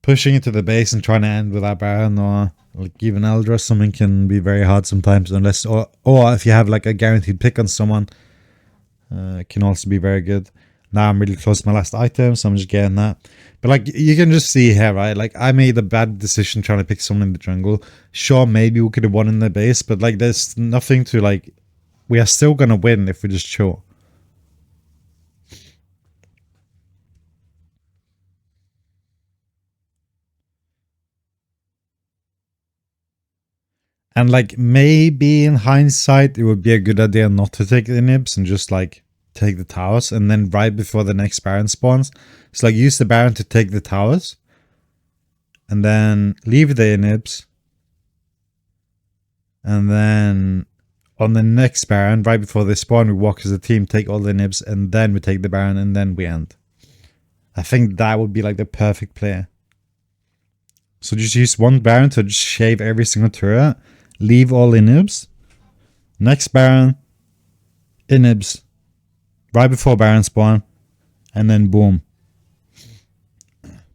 pushing into the base and trying to end with our Baron or like even Eldra or something can be very hard sometimes, unless or if you have like a guaranteed pick on someone, it can also be very good. Now I'm really close to my last item, so I'm just getting that. But like you can just see here, right? Like I made a bad decision trying to pick someone in the jungle. Sure, maybe we could have won in the base, but like there's nothing to like. We are still gonna win if we just chill. And like maybe in hindsight, it would be a good idea not to take the nibs and just like take the towers, and then right before the next Baron spawns, it's like use the Baron to take the towers, and then leave the inhibs, and then on the next Baron, right before they spawn, we walk as a team, take all the inhibs, and then we take the Baron, and then we end. I think that would be like the perfect play. So just use one Baron to just shave every single turret, leave all inhibs, next Baron, inhibs, right before Baron spawn, and then boom.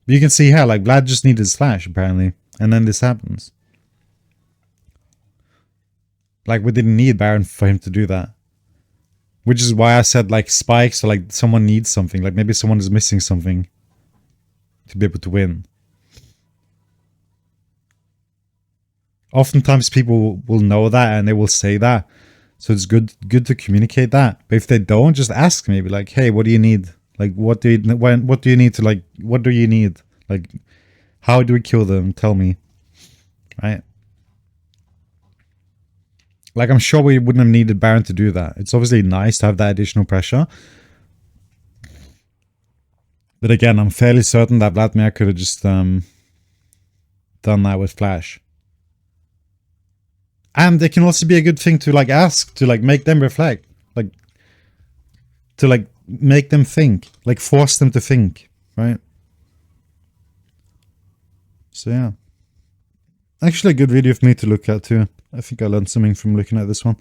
You can see here, like Vlad just needed his flash apparently, and then this happens. Like we didn't need Baron for him to do that. Which is why I said like spikes, or like someone needs something, like maybe someone is missing something to be able to win. Oftentimes people will know that and they will say that. So it's good to communicate that. But if they don't, just ask maybe like, hey, what do you need? Like what do you need to like, what do you need? Like how do we kill them? Tell me. Right? Like I'm sure we wouldn't have needed Baron to do that. It's obviously nice to have that additional pressure. But again, I'm fairly certain that Vladimir could have just done that with Flash. And it can also be a good thing to like ask, to like make them reflect, like to like make them think, like force them to think, right? So yeah, actually a good video for me to look at too. I think I learned something from looking at this one.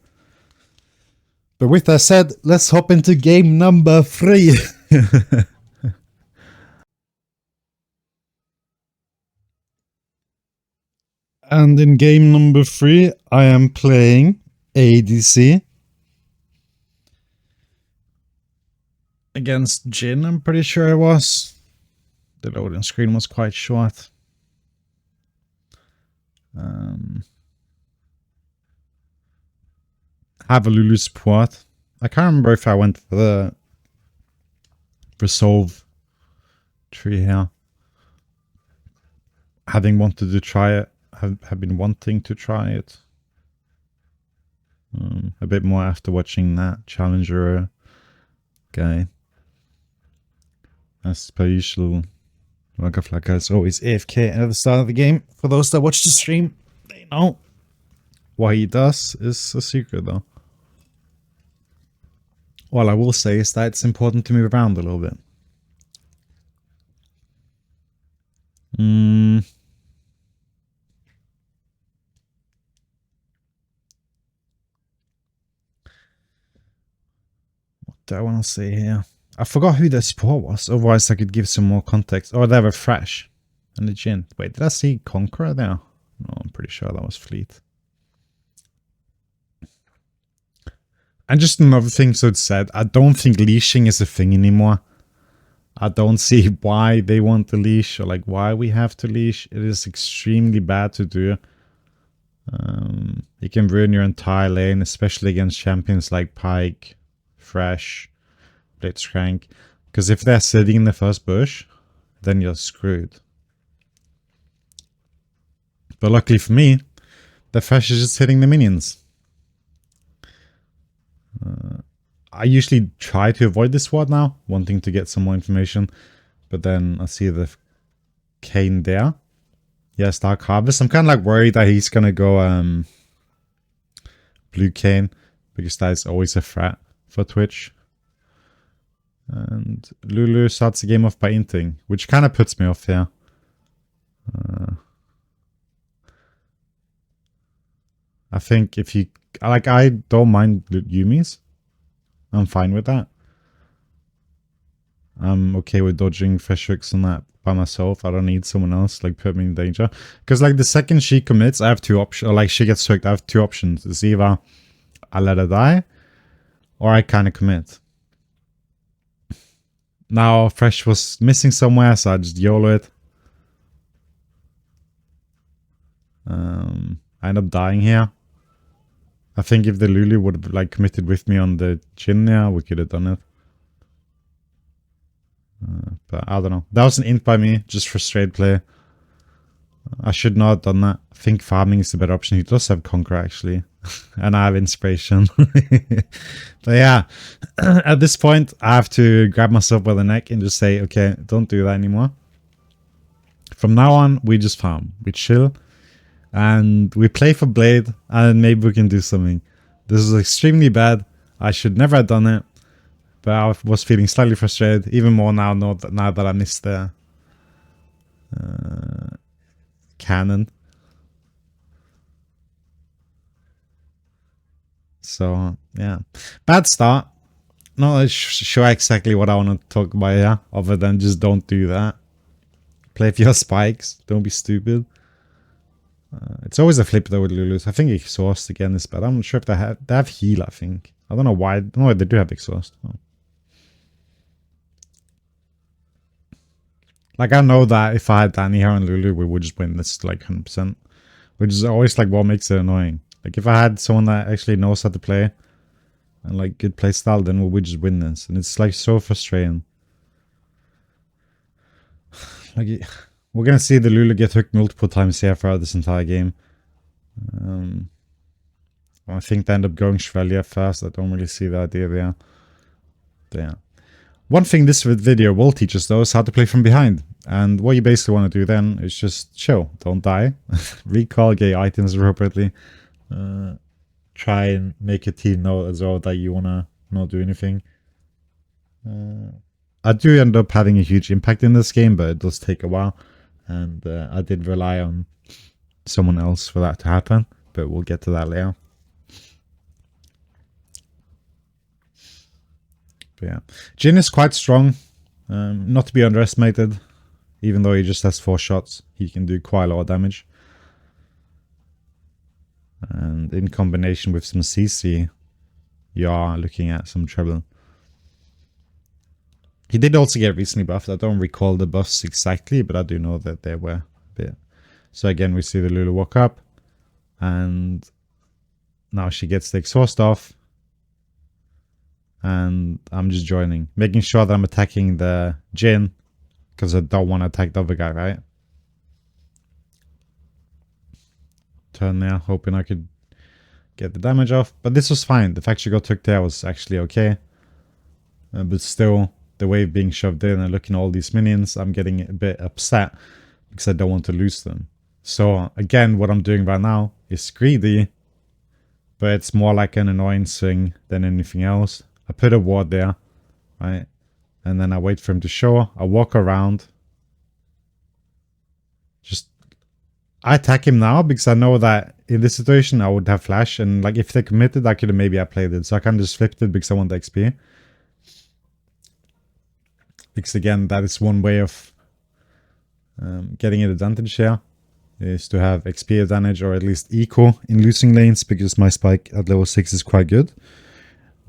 But with that said, let's hop into game number 3. And in game number 3, I am playing ADC against Jhin, I'm pretty sure it was. The loading screen was quite short. Have a Lulu support. I can't remember if I went for the resolve tree here. Having wanted to try it. Have been wanting to try it a bit more after watching that Challenger guy. As per usual, Wackaflcka is always AFK at the start of the game. For those that watch the stream, they know. What he does is a secret though. All I will say is that it's important to move around a little bit. do I want to say here? I forgot who the support was. Otherwise, I could give some more context. Oh, they were Fresh and the Jin. Wait, did I see Conqueror there? No, I'm pretty sure that was Fleet. And just another thing so it's said, I don't think leashing is a thing anymore. I don't see why they want to leash or like why we have to leash. It is extremely bad to do. You can ruin your entire lane, especially against champions like Pyke, Fresh, Blitzcrank. Because if they're sitting in the first bush, then you're screwed. But luckily for me, the Fresh is just hitting the minions. I usually try to avoid this ward now, wanting to get some more information. But then I see the Kane there. Yes, Dark Harvest. I'm kind of like worried that he's going to go Blue Kane, because that is always a threat for Twitch. And Lulu starts the game off by inting, which kind of puts me off here. I think if you... Like, I don't mind Yumi's. I'm fine with that. I'm okay with dodging fish hooks and that by myself. I don't need someone else, like, put me in danger. Because, like, the second she commits, I have two options. Or, like, she gets hooked, I have two options. It's either I let her die, or I kind of commit. Now, Fresh was missing somewhere, so I just YOLO it. I end up dying here. I think if the Lulu would have like committed with me on the Jin there, we could have done it. But I don't know. That was an int by me, just for straight play. I should not have done that. I think farming is the better option. He does have Conquer actually. And I have Inspiration. But yeah, at this point, I have to grab myself by the neck and just say, okay, don't do that anymore. From now on, we just farm. We chill. And we play for Blade, and maybe we can do something. This is extremely bad. I should never have done it. But I was feeling slightly frustrated. Even more now that I missed the cannon. So, yeah. Bad start. Not sure exactly what I want to talk about here. Other than just don't do that. Play for your spikes. Don't be stupid. It's always a flip though with Lulus. I think exhaust again is bad. I'm not sure if they have heal, I think. I don't know why. No, they do have exhaust. Oh. Like, I know that if I had Danny here and Lulu, we would just win this like 100%. Which is always like what makes it annoying. Like, if I had someone that actually knows how to play and like good play style, then we would just win this. And it's like so frustrating. Like, we're going to see the Lulu get hooked multiple times here throughout this entire game. I think they end up going Shvelia first. I don't really see the idea there. But yeah. One thing this video will teach us though is how to play from behind. And what you basically want to do then is just chill. Don't die. Recall, get items appropriately. Try and make your team know as well that you want to not do anything. I do end up having a huge impact in this game, but it does take a while. And I did rely on someone else for that to happen, but we'll get to that later. But yeah, Jin is quite strong, not to be underestimated. Even though he just has 4 shots, he can do quite a lot of damage. And in combination with some CC, you are looking at some trouble. He did also get recently buffed. I don't recall the buffs exactly, but I do know that they were a bit. So again, we see the Lulu walk up. And now she gets the exhaust off. And I'm just joining. Making sure that I'm attacking the Jin. Because I don't want to attack the other guy, right? Turn there, hoping I could get the damage off. But this was fine. The fact she got hooked there was actually okay. But still, the wave being shoved in and looking at all these minions, I'm getting a bit upset because I don't want to lose them. So again, what I'm doing right now is greedy, but it's more like an annoyance thing than anything else. I put a ward there, right? And then I wait for him to show. I walk around. I attack him now because I know that in this situation I would have flash. And like if they committed, I could have maybe played it. So I kind of just flipped it because I want the XP. Because again, that is one way of getting an advantage here, is to have XP advantage or at least eco in losing lanes, because my spike at level 6 is quite good.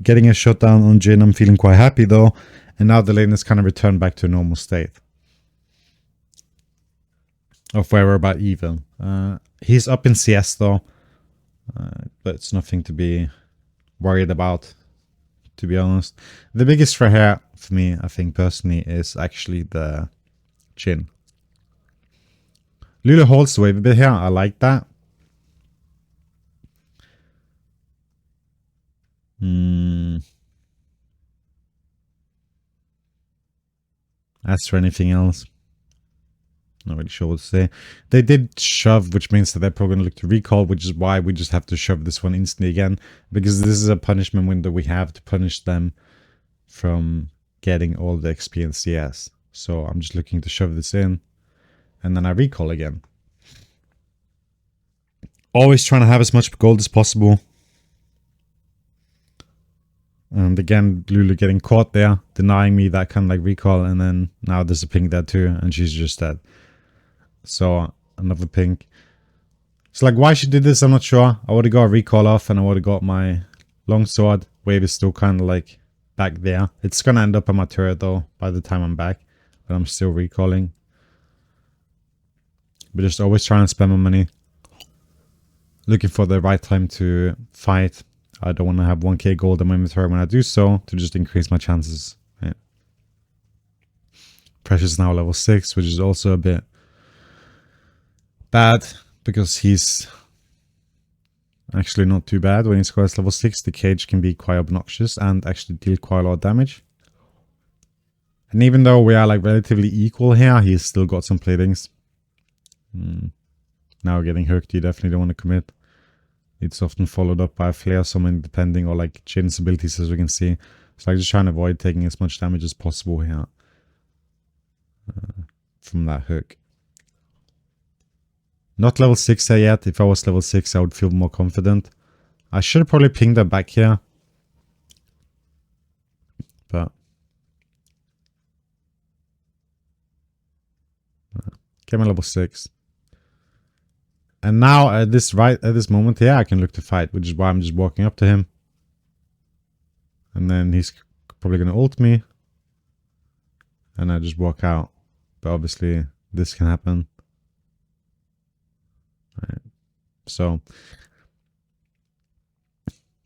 Getting a shutdown on Jhin, I'm feeling quite happy though, and now the lane is kind of returned back to a normal state of where we're about even. He's up in CS though, but it's nothing to be worried about, to be honest. The biggest threat here for me, I think personally, is actually the Jhin. Lulu holds the wave a bit here. I like that. As for anything else, not really sure what to say. They did shove, which means that they're probably going to look to recall, which is why we just have to shove this one instantly again, because this is a punishment window we have to punish them from getting all the XP and CS. So I'm just looking to shove this in, and then I recall again. Always trying to have as much gold as possible. And again, Lulu getting caught there, denying me that kind of like recall, and then now there's a pink there too, and she's just dead. So another pink. So like why she did this, I'm not sure. I would have got a recall off and I would have got my longsword. Wave is still kind of like back there. It's gonna end up on my turret though by the time I'm back, but I'm still recalling. But just always trying to spend my money, looking for the right time to fight. I don't want to have 1k gold in my inventory when I do so, to just increase my chances. Right. Precious now level 6, which is also a bit bad, because he's actually not too bad. When he scores level 6, the cage can be quite obnoxious and actually deal quite a lot of damage. And even though we are like relatively equal here, he's still got some platings. Now getting hooked, you definitely don't want to commit. It's often followed up by a flare, someone depending, or like Jhin's abilities, as we can see. So I'm just trying to avoid taking as much damage as possible here from that hook. Not level 6 here yet. If I was level 6, I would feel more confident. I should have probably pinged that back here. But get my level 6. And now at this moment here, I can look to fight, which is why I'm just walking up to him. And then he's probably going to ult me. And I just walk out. But obviously, this can happen. Right. So,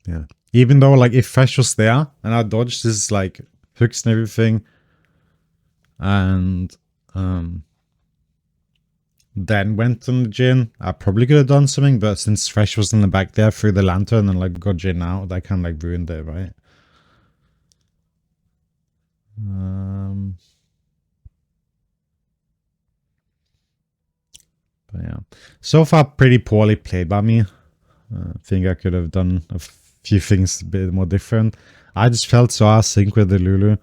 yeah. Even though, like, if Fresh was there, and I dodged his, like, hooks and everything, and, then went on the Jhin, I probably could have done something, but since Fresh was in the back there through the lantern and like got Jhin out, that kind of like ruined it, right? But yeah, so far pretty poorly played by me. I think I could have done a few things a bit more different. I just felt so out of sync with the Lulu.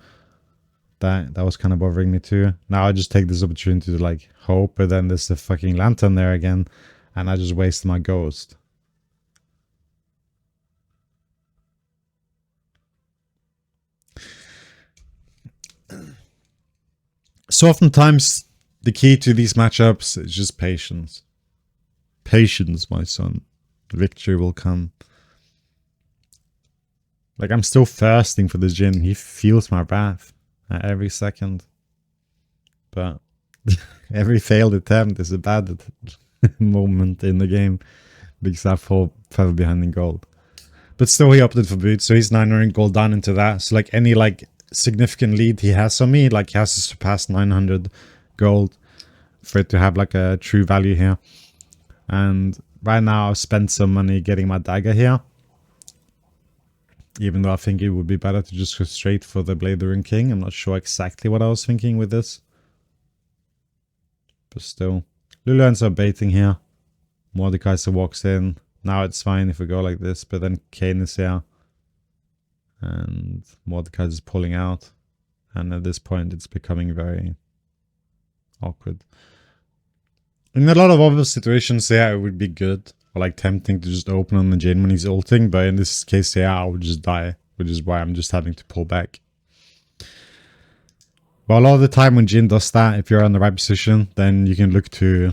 That was kind of bothering me too. Now I just take this opportunity to like hope, but then there's the fucking lantern there again, and I just waste my ghost. So oftentimes the key to these matchups is just patience. Patience, my son. Victory will come. Like, I'm still thirsting for the Jhin. He feels my wrath at every second. But every failed attempt is a bad moment in the game, because I fall further behind in gold. But still, he opted for boots, so he's 900 gold down into that. So like any like significant lead he has on me, like he has to surpass 900 gold for it to have like a true value here. And right now I've spent some money getting my dagger here, even though I think it would be better to just go straight for the Blade of the Rune King. I'm not sure exactly what I was thinking with this, but still. Lulu ends up baiting here. Mordekaiser walks in. Now it's fine if we go like this, but then Kayn is here. And Mordekaiser is pulling out. And at this point it's becoming very awkward. In a lot of other situations, yeah, it would be good. Or like tempting to just open on the Jhin when he's ulting, but in this case, yeah, I would just die. Which is why I'm just having to pull back. But a lot of the time when Jhin does that, if you're in the right position, then you can look to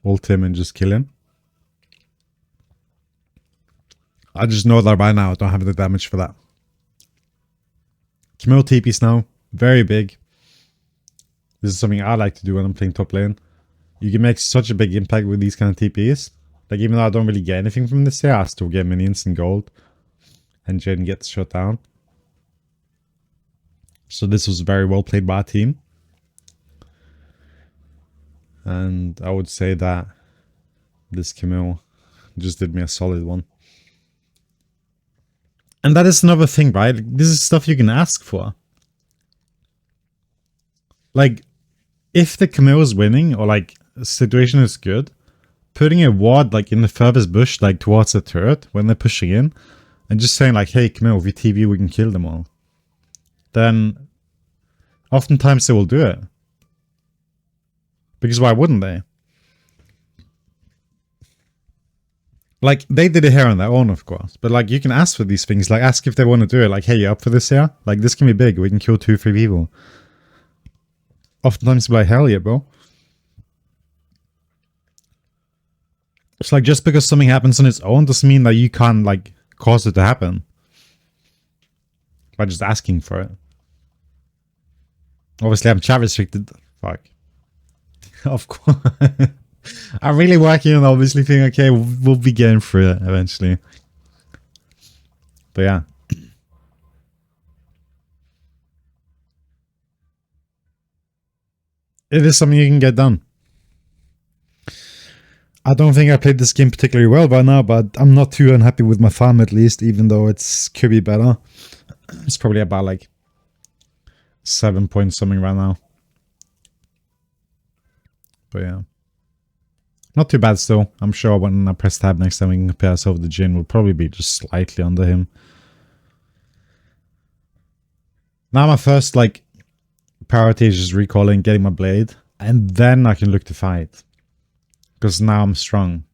ult him and just kill him. I just know that right now I don't have the damage for that. Camille TPs now, very big. This is something I like to do when I'm playing top lane. You can make such a big impact with these kind of TPs. Like, even though I don't really get anything from this here, I still get minions and gold. And Jhin gets shut down. So this was very well played by our team. And I would say that this Camille just did me a solid one. And that is another thing, right? This is stuff you can ask for. Like, if the Camille is winning, or like, the situation is good, putting a ward like in the furthest bush, like towards the turret, when they're pushing in, and just saying like, hey Camille, if we TV, we can kill them all. Then, oftentimes they will do it. Because why wouldn't they? Like, they did it here on their own, of course. But, like, you can ask for these things. Like, ask if they want to do it. Like, hey, you up for this here? Like, this can be big. We can kill 2-3 people. Oftentimes, be like, hell yeah, bro. It's like, just because something happens on its own doesn't mean that you can't, like, cause it to happen. By just asking for it. Obviously, I'm chat restricted. Fuck. Of course. I'm really working on obviously thinking, okay, we'll be getting through it eventually. But yeah. It is something you can get done. I don't think I played this game particularly well by now, but I'm not too unhappy with my farm at least, even though it's could be better. It's probably about like 7 point something right now. But yeah. Not too bad still. I'm sure when I press tab next time we can compare ourselves to Jhin, we'll probably be just slightly under him. Now my first like priority is just recalling, getting my blade, and then I can look to fight. Because now I'm strong.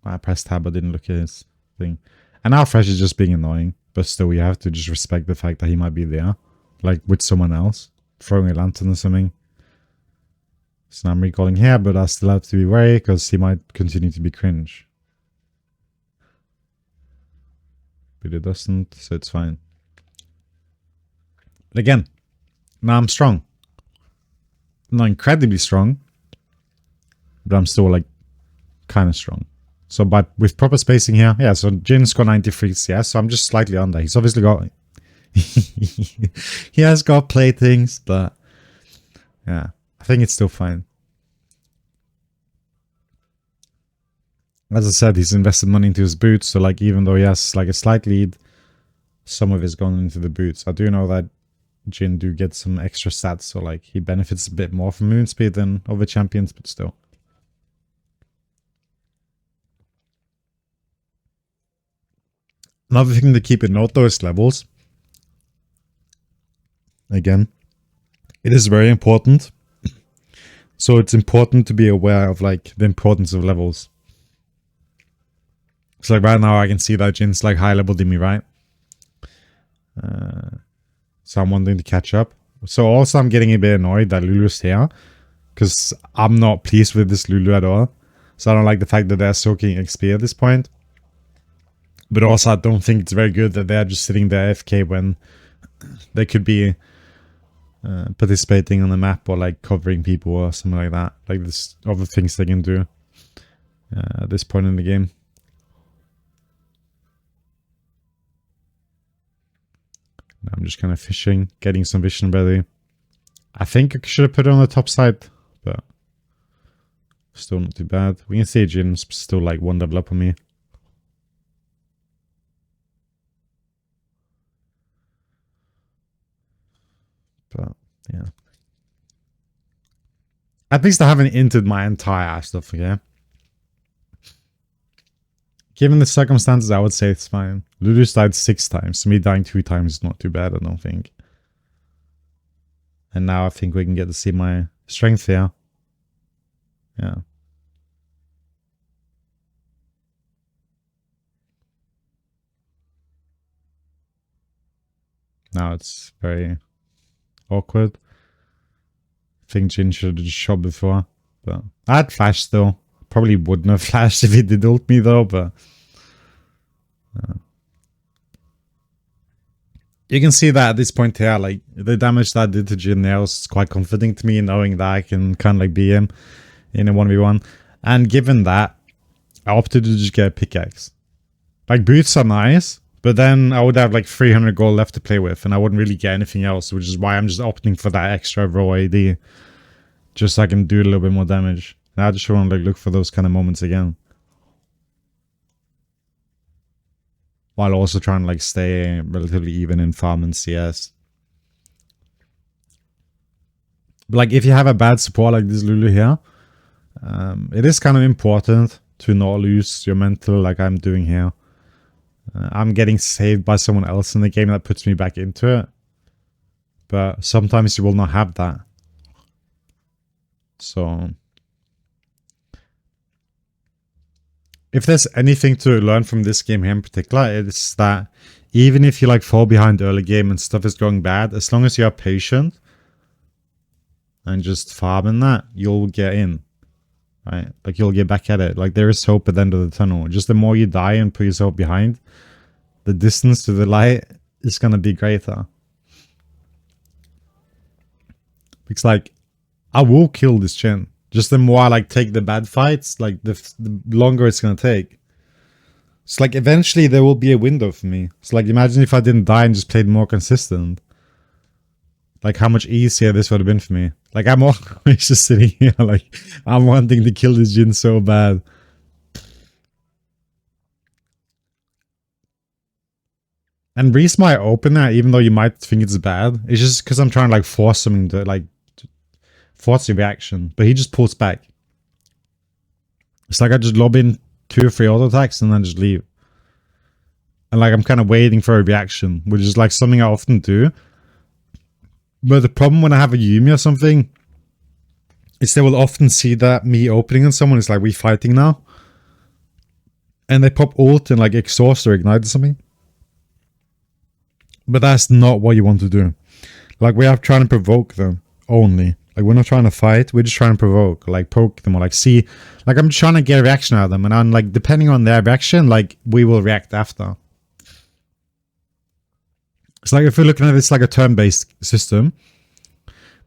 I pressed tab, I didn't look at his thing. And now Fresh is just being annoying. But still, we have to just respect the fact that he might be there. Like with someone else. Throwing a lantern or something. So now I'm recalling here, but I still have to be wary because he might continue to be cringe. But it doesn't, so it's fine. But again, now I'm strong. I'm not incredibly strong. But I'm still like kind of strong. So but with proper spacing here, yeah, so Jhin's got 93 CS, so I'm just slightly under. He's obviously got he has got playthings, but yeah, I think it's still fine. As I said, he's invested money into his boots, so like even though he has like a slight lead, some of it's gone into the boots. I do know that Jhin do get some extra stats, so like he benefits a bit more from moon speed than other champions, but still. Another thing to keep in note though is levels. Again, it is very important. So it's important to be aware of like the importance of levels. So like right now I can see that Jin's like high level than me, right? So I'm wanting to catch up. So also I'm getting a bit annoyed that Lulu's here. Because I'm not pleased with this Lulu at all. So I don't like the fact that they're soaking XP at this point. But also I don't think it's very good that they're just sitting there AFK when they could be participating on the map or like covering people or something like that. Like there's other things they can do at this point in the game. I'm just kind of fishing, getting some vision ready. I think I should have put it on the top side, but still not too bad. We can see Jin's still like one level up on me. But yeah. At least I haven't entered my entire stuff again. Given the circumstances, I would say it's fine. Lulu's died 6 times. So me dying 2 times is not too bad, I don't think. And now I think we can get to see my strength here. Yeah. Now it's very awkward. think Jin should have just shot before. But I had flash still. Probably wouldn't have flashed if he did ult me though, but... You can see that at this point here, like, the damage that I did to Jin there was quite comforting to me, knowing that I can kind of like beat him in a 1v1. And given that, I opted to just get a pickaxe. Like, boots are nice, but then I would have like 300 gold left to play with, and I wouldn't really get anything else, which is why I'm just opting for that extra raw AD. Just so I can do a little bit more damage. And I just want to like look for those kind of moments again. While also trying to like stay relatively even in farm and CS. But like if you have a bad support like this Lulu here, it is kind of important to not lose your mental like I'm doing here. I'm getting saved by someone else in the game that puts me back into it. But sometimes you will not have that. So... if there's anything to learn from this game here in particular, it's that even if you like fall behind early game and stuff is going bad, as long as you are patient and just farming that, you'll get in, right? Like you'll get back at it. Like there is hope at the end of the tunnel. Just the more you die and put yourself behind, the distance to the light is going to be greater. Because like, I will kill this Jhin. Just the more I like take the bad fights, like the longer it's gonna take. It's like eventually there will be a window for me. It's like imagine if I didn't die and just played more consistent. Like how much easier this would have been for me. Like I'm always just sitting here like I'm wanting to kill this Jhin so bad. And the reason why I open that, even though you might think it's bad, it's just because I'm trying to like force something to like force the reaction, but he just pulls back. It's like I just lob in 2 or 3 auto attacks and then just leave. And like I'm kind of waiting for a reaction, which is like something I often do. But the problem when I have a Yumi or something is they will often see that me opening on someone is like we fighting now. And they pop ult and like exhaust or ignite or something. But that's not what you want to do. Like we are trying to provoke them only. Like, we're not trying to fight, we're just trying to provoke, like, poke them, or, like, see, like, I'm trying to get a reaction out of them, and I'm, like, depending on their reaction, like, we will react after. It's like, if we're looking at this, like, a turn-based system,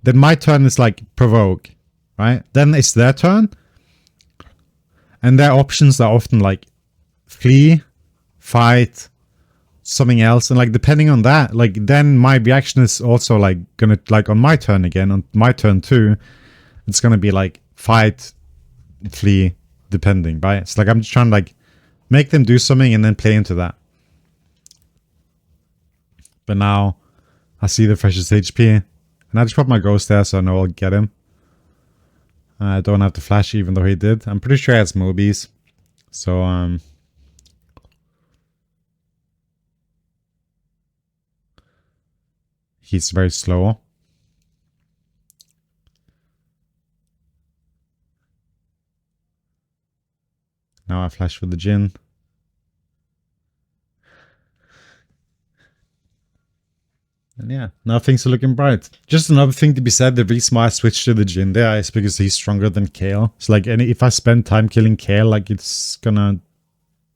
then my turn is, like, provoke, right? Then it's their turn, and their options are often, like, flee, fight, something else, and like depending on that, like then my reaction is also like gonna like on my turn again, on my turn too, it's gonna be like fight, flee, depending, right? It's like I'm just trying to like make them do something and then play into that. But now I see the freshest HP, and I just put my ghost there so I know I'll get him. I don't have to flash even though he did. I'm pretty sure he has Mobies, so he's very slow. Now I flash with the Jhin. And yeah, now things are looking bright. Just another thing to be said, the reason why I switched to the Jhin there is because he's stronger than Kayle. So like if I spend time killing Kayle, like it's gonna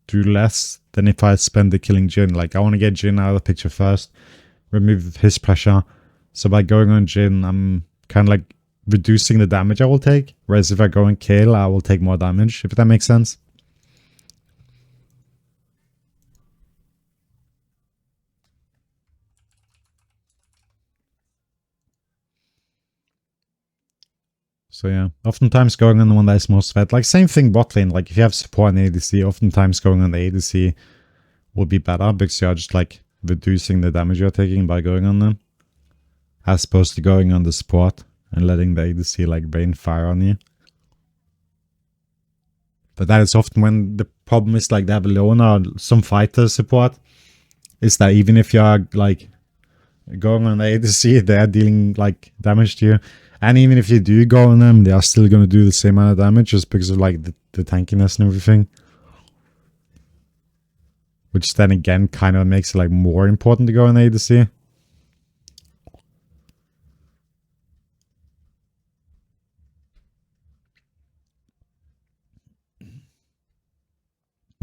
do less than if I spend the killing Jhin. Like I want to get Jhin out of the picture first, remove his pressure. So by going on Jhin, I'm kind of like reducing the damage I will take. Whereas if I go on Kayle, I will take more damage, if that makes sense. So yeah, oftentimes going on the one that is most fed. Like same thing bot lane, like if you have support and ADC, oftentimes going on the ADC will be better because you're just like reducing the damage you're taking by going on them. As opposed to going on the support and letting the ADC like rain fire on you. But that is often when the problem is like they have alone or some fighter support. Is that even if you're like going on the ADC, they are dealing like damage to you. And even if you do go on them, they are still going to do the same amount of damage just because of like the tankiness and everything. Which then again kind of makes it like more important to go on ADC.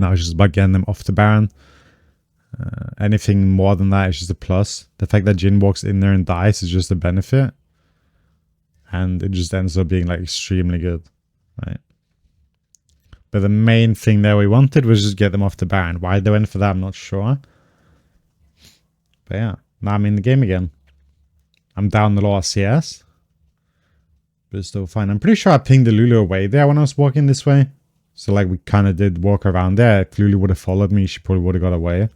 Now it's just about getting them off the Baron. Anything more than that is just a plus. The fact that Jhin walks in there and dies is just a benefit. And it just ends up being like extremely good. Right? But the main thing that we wanted was just get them off the Baron. Why they went for that, I'm not sure. But yeah, now I'm in the game again. I'm down the low CS. But it's still fine. I'm pretty sure I pinged the Lulu away there when I was walking this way. So like we kind of did walk around there. If Lulu would have followed me, she probably would have got away.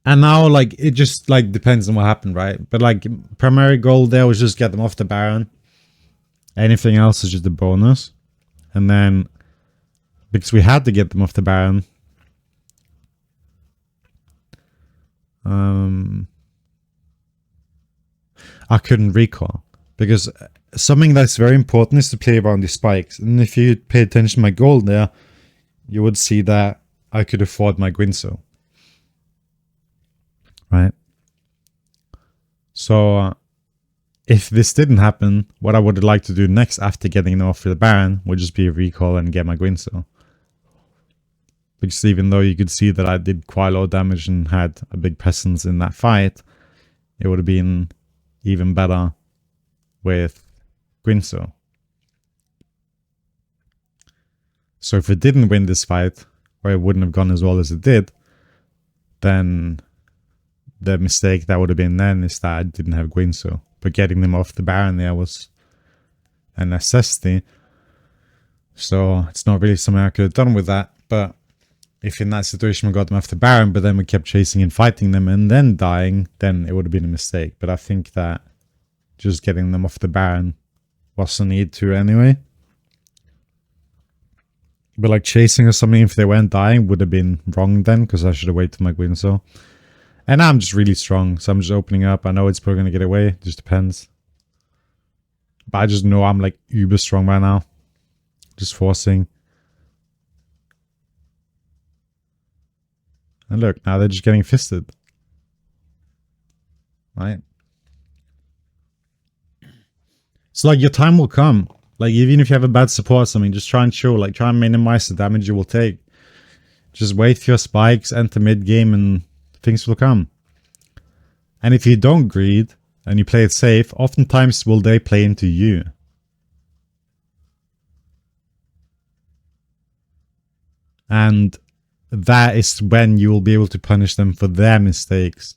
And now, like, it just, like, depends on what happened, right? But, like, primary goal there was just get them off the Baron. Anything else is just a bonus. And then, because we had to get them off the Baron, I couldn't recall. Because something that's very important is to play around the spikes. And if you pay attention to my goal there, you would see that I could afford my Guinso. Right? So, if this didn't happen, what I would like to do next after getting them off the Baron would just be a recall and get my Guinso. Because even though you could see that I did quite low damage and had a big presence in that fight, it would have been even better with Guinso. So if it didn't win this fight, or it wouldn't have gone as well as it did, then the mistake that would have been then is that I didn't have Guinso. But getting them off the Baron there was a necessity. So it's not really something I could have done with that. But if in that situation we got them off the Baron, but then we kept chasing and fighting them and then dying, then it would have been a mistake. But I think that just getting them off the Baron was a need to anyway. But like chasing or something, if they weren't dying, would have been wrong then, because I should have waited my Guinso. And I'm just really strong, so I'm just opening up. I know it's probably going to get away, it just depends. But I just know I'm like uber strong right now. Just forcing. And look, now they're just getting fisted. Right? So like your time will come. Like even if you have a bad support or something, just try and chill. Like try and minimize the damage you will take. Just wait for your spikes, enter mid game, and things will come. And if you don't greed and you play it safe, oftentimes will they play into you. And that is when you will be able to punish them for their mistakes.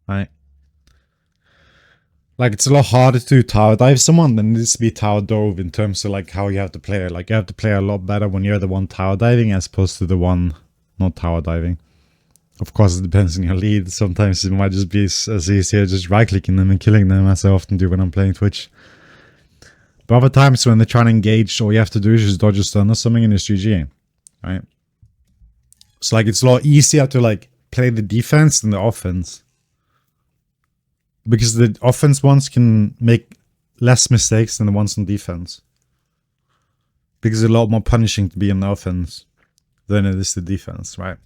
Right? Like, it's a lot harder to tower dive someone than it is to be tower dove in terms of, like, how you have to play it. Like, you have to play a lot better when you're the one tower diving as opposed to the one not tower diving. Of course, it depends on your lead. Sometimes it might just be as easy as just right-clicking them and killing them, as I often do when I'm playing Twitch. But other times when they're trying to engage, all you have to do is just dodge a stun or something and it's GG. Right? So, like, it's a lot easier to, like, play the defense than the offense. Because the offense ones can make less mistakes than the ones on defense. Because it's a lot more punishing to be on the offense than it is the defense, right?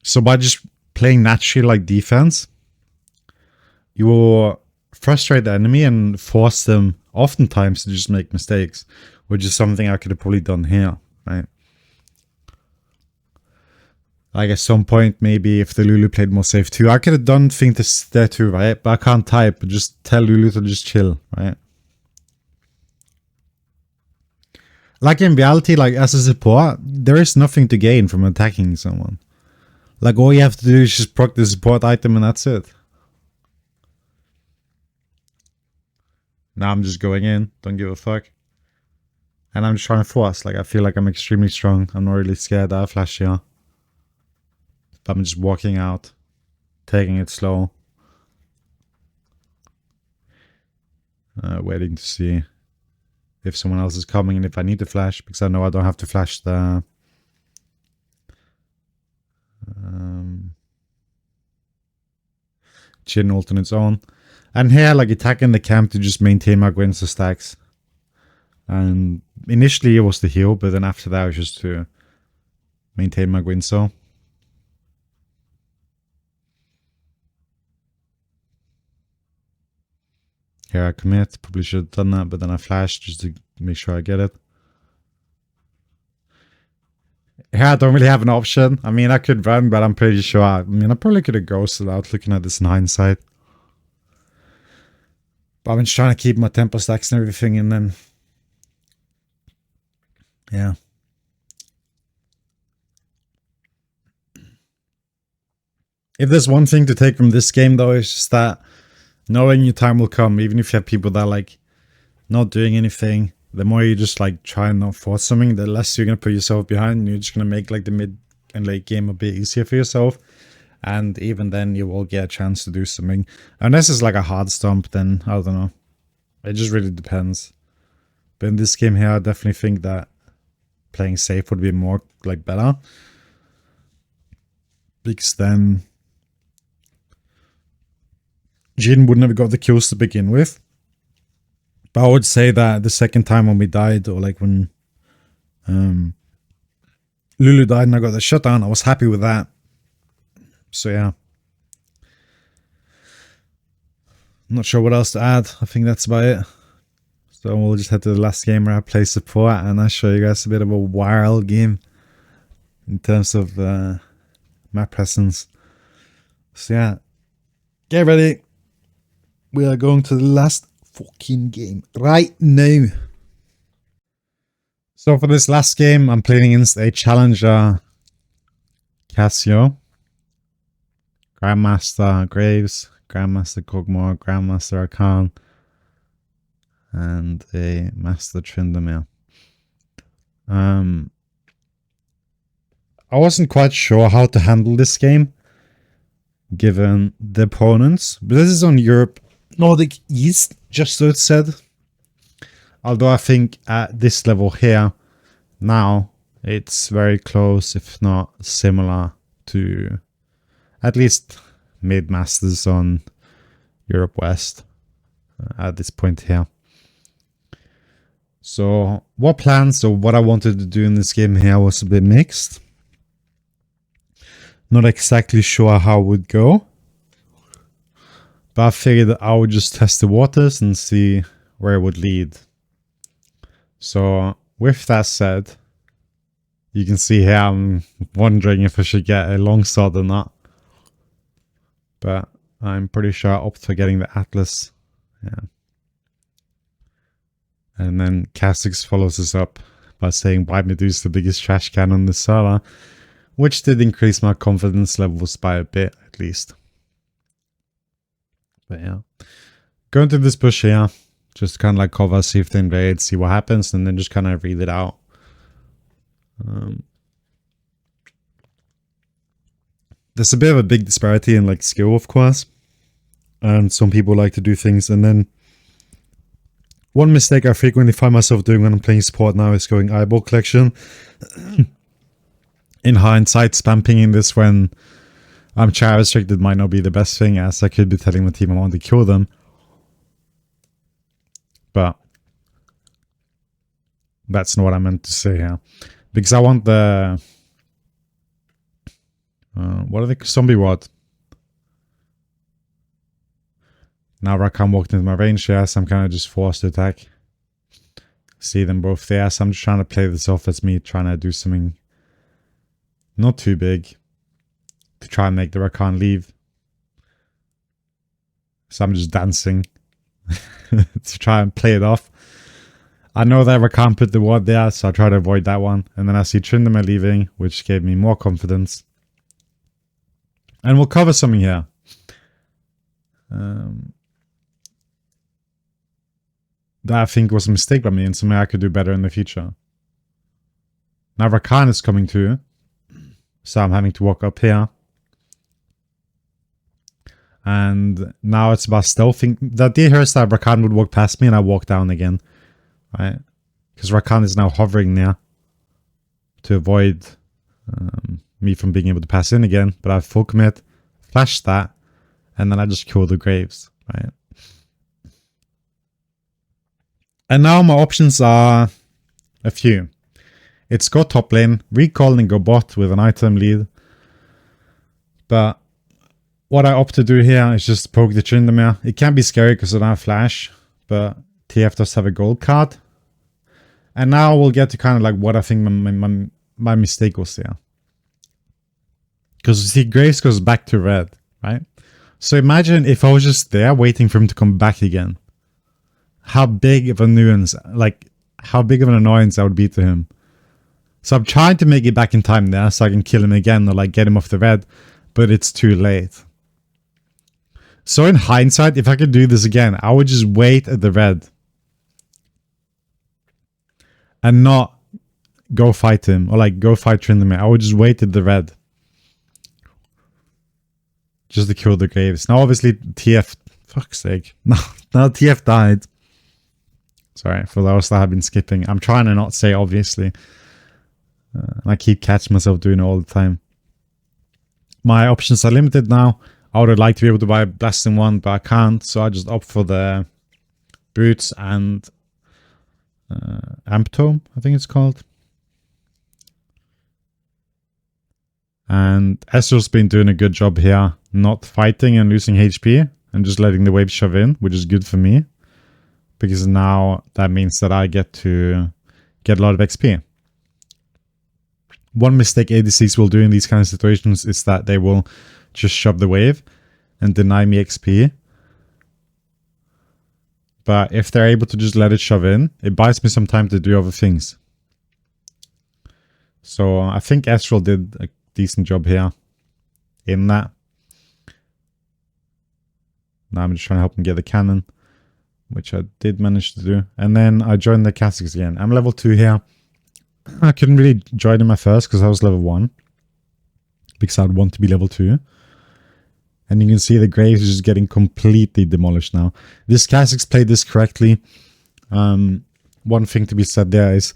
So by just playing naturally like defense, you will frustrate the enemy and force them oftentimes to just make mistakes, which is something I could have probably done here, right? Like at some point, maybe if the Lulu played more safe too, I could have done things there too, right? But I can't type, but just tell Lulu to just chill, right? Like in reality, like as a support, there is nothing to gain from attacking someone. Like all you have to do is just proc the support item and that's it. Now I'm just going in, don't give a fuck. And I'm just trying to force, like I feel like I'm extremely strong. I'm not really scared that I flash here. But I'm just walking out, taking it slow. Waiting to see if someone else is coming and if I need to flash, because I know I don't have to flash the... Jhin ult on its own. And here, like, attacking the camp to just maintain my Gwynso stacks. And initially it was the heal, but then after that it was just to maintain my Gwynso. Here I commit, probably should have done that, but then I flashed just to make sure I get it. Here I don't really have an option. I mean, I could run, but I'm pretty sure, I probably could have ghosted out looking at this in hindsight. But I've been trying to keep my tempo stacks and everything, and then... yeah. If there's one thing to take from this game, though, it's just that knowing your time will come, even if you have people that, like, not doing anything. The more you just, like, try and not force something, the less you're going to put yourself behind, and you're just going to make, like, the mid and late game a bit easier for yourself. And even then, you will get a chance to do something. Unless it's, like, a hard stomp, then, I don't know. It just really depends. But in this game here, I definitely think that playing safe would be more, like, better. Because then Jin wouldn't have got the kills to begin with. But I would say that the second time when we died, or like when Lulu died and I got the shutdown, I was happy with that. So yeah. Not sure what else to add. I think that's about it. So we'll just head to the last game where I play support, and I'll show you guys a bit of a wild game in terms of map presence. So yeah, get ready. We are going to the last fucking game right now. So for this last game, I'm playing against a challenger Casio, Grandmaster Graves, Grandmaster Kog'Maw, Grandmaster Arkan, and a Master Tryndamere. I wasn't quite sure how to handle this game, given the opponents, but this is on Europe Nordic East, just so it's said. Although I think at this level here, now, it's very close, if not similar to at least mid-masters on Europe West at this point here. So what plans or what I wanted to do in this game here was a bit mixed. Not exactly sure how it would go, but I figured that I would just test the waters and see where it would lead. So with that said, you can see here I'm wondering if I should get a longsword or not. But I'm pretty sure I opt for getting the Atlas. Yeah. And then Castix follows us up by saying White Medusa the biggest trash can on the server, which did increase my confidence levels by a bit at least. But yeah, going to this bush here, just kind of like cover, see if they invade, see what happens, and then just kind of read it out. There's a bit of a big disparity in like skill, of course, and some people like to do things. And then one mistake I frequently find myself doing when I'm playing support now is going eyeball collection. In hindsight, spamming in this when I'm char restricted might not be the best thing, as I could be telling my team I want to kill them. But that's not what I meant to say here. Because I want the... what are they? Zombie Rod. Now Rakan walked into my range here, so I'm kind of just forced to attack. See them both there, so I'm just trying to play this off as me trying to do something not too big to try and make the Rakan leave. So I'm just dancing to try and play it off. I know that Rakan put the ward there, so I try to avoid that one. And then I see Tryndamere leaving, which gave me more confidence. And we'll cover something here. That I think was a mistake by me and something I could do better in the future. Now Rakan is coming too, so I'm having to walk up here. And now it's about stealthing. The idea here is that Rakan would walk past me and I walk down again. Right? Because Rakan is now hovering there to avoid me from being able to pass in again. But I full commit, flash that, and then I just kill the Graves. Right? And now my options are a few. It's go top lane, recall and go bot with an item lead. But what I opt to do here is just poke the Tryndamere. It can be scary because I don't have flash, but TF does have a gold card. And now we'll get to kind of like what I think my mistake was there. Because you see, Graves goes back to red, right? So imagine if I was just there waiting for him to come back again. How big of a nuance, like how big of an annoyance that would be to him. So I'm trying to make it back in time there so I can kill him again or like get him off the red, but it's too late. So in hindsight, if I could do this again, I would just wait at the red. And not go fight him or like go fight Tryndamere. I would just wait at the red. Just to kill the Graves. Now obviously TF, fuck's sake. Now TF died. Sorry for those that have been skipping. I'm trying to not say obviously. I keep catching myself doing it all the time. My options are limited now. I would like to be able to buy a Blasting one, but I can't. So I just opt for the boots and Amptome, I think it's called. And Ezreal's been doing a good job here, not fighting and losing HP and just letting the wave shove in, which is good for me. Because now that means that I get to get a lot of XP. One mistake ADCs will do in these kind of situations is that they will just shove the wave and deny me XP. But if they're able to just let it shove in, it buys me some time to do other things. So I think Ezreal did a decent job here in that. Now I'm just trying to help him get the cannon, which I did manage to do. And then I joined the Kha'Zix again. I'm level 2 here. I couldn't really join him at first because I was level 1. Because I'd want to be level 2. And you can see the Graves is just getting completely demolished now. This Kha'Zix played this correctly. One thing to be said there is,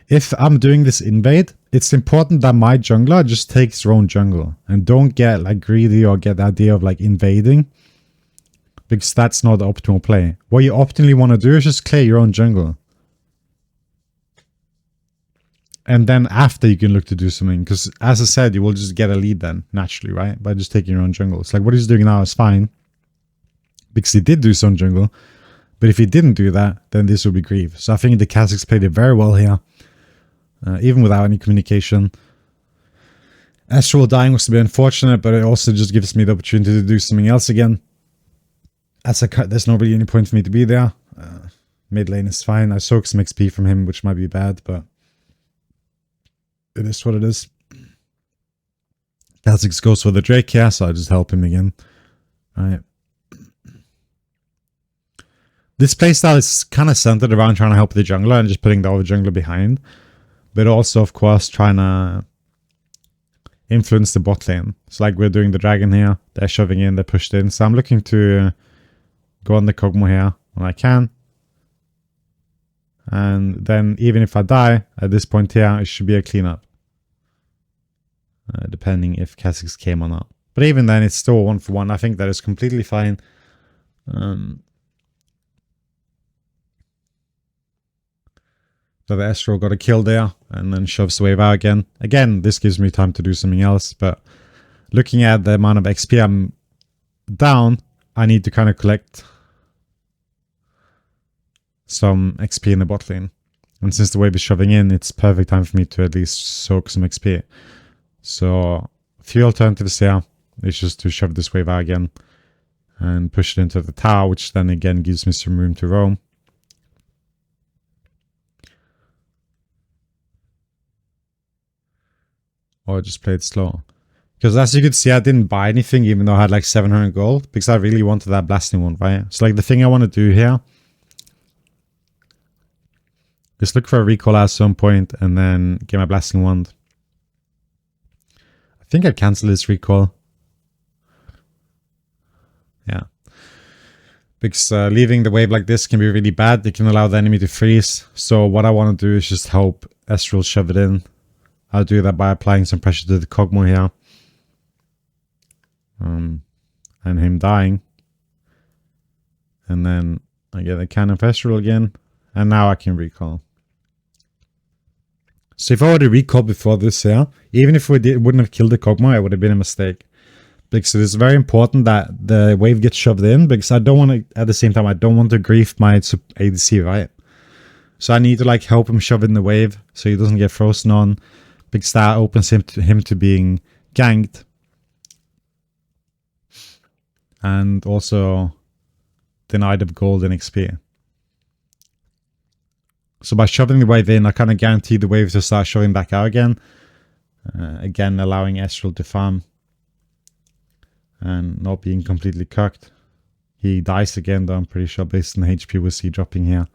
if I'm doing this invade, it's important that my jungler just takes their own jungle. And don't get like greedy or get the idea of like invading. Because that's not the optimal play. What you optimally want to do is just clear your own jungle. And then after you can look to do something. Because as I said, you will just get a lead then, naturally, right? By just taking your own jungle. It's like what he's doing now is fine. Because he did do his own jungle. But if he didn't do that, then this would be grief. So I think the Kha'Zix played it very well here. Even without any communication. Ezreal dying was a bit unfortunate, but it also just gives me the opportunity to do something else again. As a cut, there's not really any point for me to be there. Mid lane is fine. I soak some XP from him, which might be bad, but it is what it is. Kha'Zix goes for the Drake here, so I just help him again. Alright. This playstyle is kind of centered around trying to help the jungler and just putting the other jungler behind. But also, of course, trying to influence the bot lane. It's like we're doing the dragon here. They're shoving in, they're pushed in. So I'm looking to go on the Kog'Maw here when I can. And then even if I die at this point here, it should be a cleanup. Depending if Kha'Zix came or not. But even then, it's still 1-for-1. I think that is completely fine. So the Ezreal got a kill there and then shoves the wave out again. Again, this gives me time to do something else. But looking at the amount of XP I'm down, I need to kind of collect some XP in the bot lane. And since the wave is shoving in, it's perfect time for me to at least soak some XP. So a few alternatives here is just to shove this wave out again and push it into the tower, which then again gives me some room to roam. Or just play it slow. Because as you could see, I didn't buy anything even though I had like 700 gold. Because I really wanted that blasting one, right? So like the thing I want to do here is look for a recall at some point and then get my blasting wand. I think I'd cancel this recall. Yeah. Because leaving the wave like this can be really bad. It can allow the enemy to freeze. So what I want to do is just hope Ezreal shove it in. I'll do that by applying some pressure to the Kog'Maw here. And him dying. And then I get a cannon for Ezreal again. And now I can recall. So if I were to recall before this here, even if we wouldn't have killed the Kog'Maw, it would have been a mistake. Because it's very important that the wave gets shoved in, because I don't want to, at the same time, I don't want to grief my ADC, right? So I need to like help him shove in the wave so he doesn't get frozen on, because that opens him to being ganked. And also denied of gold and XP. So by shoving the wave in, I kind of guarantee the wave to start shoving back out again. Again, allowing Ezreal to farm. And not being completely cucked. He dies again, though I'm pretty sure based on the HP we see dropping here.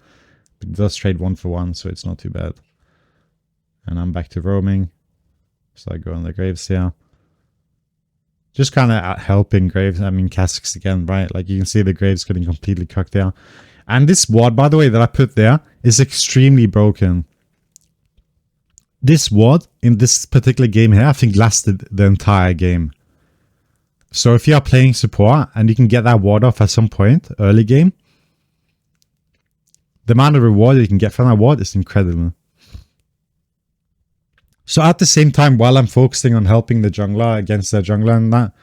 But he does trade 1 for 1, so it's not too bad. And I'm back to roaming. So I go on the Graves here. Just kind of helping Graves, I mean Kha'Zix again, right? Like you can see the Graves getting completely cucked there. And this ward, by the way, that I put there is extremely broken. This ward in this particular game here, I think lasted the entire game. So if you are playing support and you can get that ward off at some point, early game, the amount of reward you can get from that ward is incredible. So at the same time, while I'm focusing on helping the jungler against the jungler and that,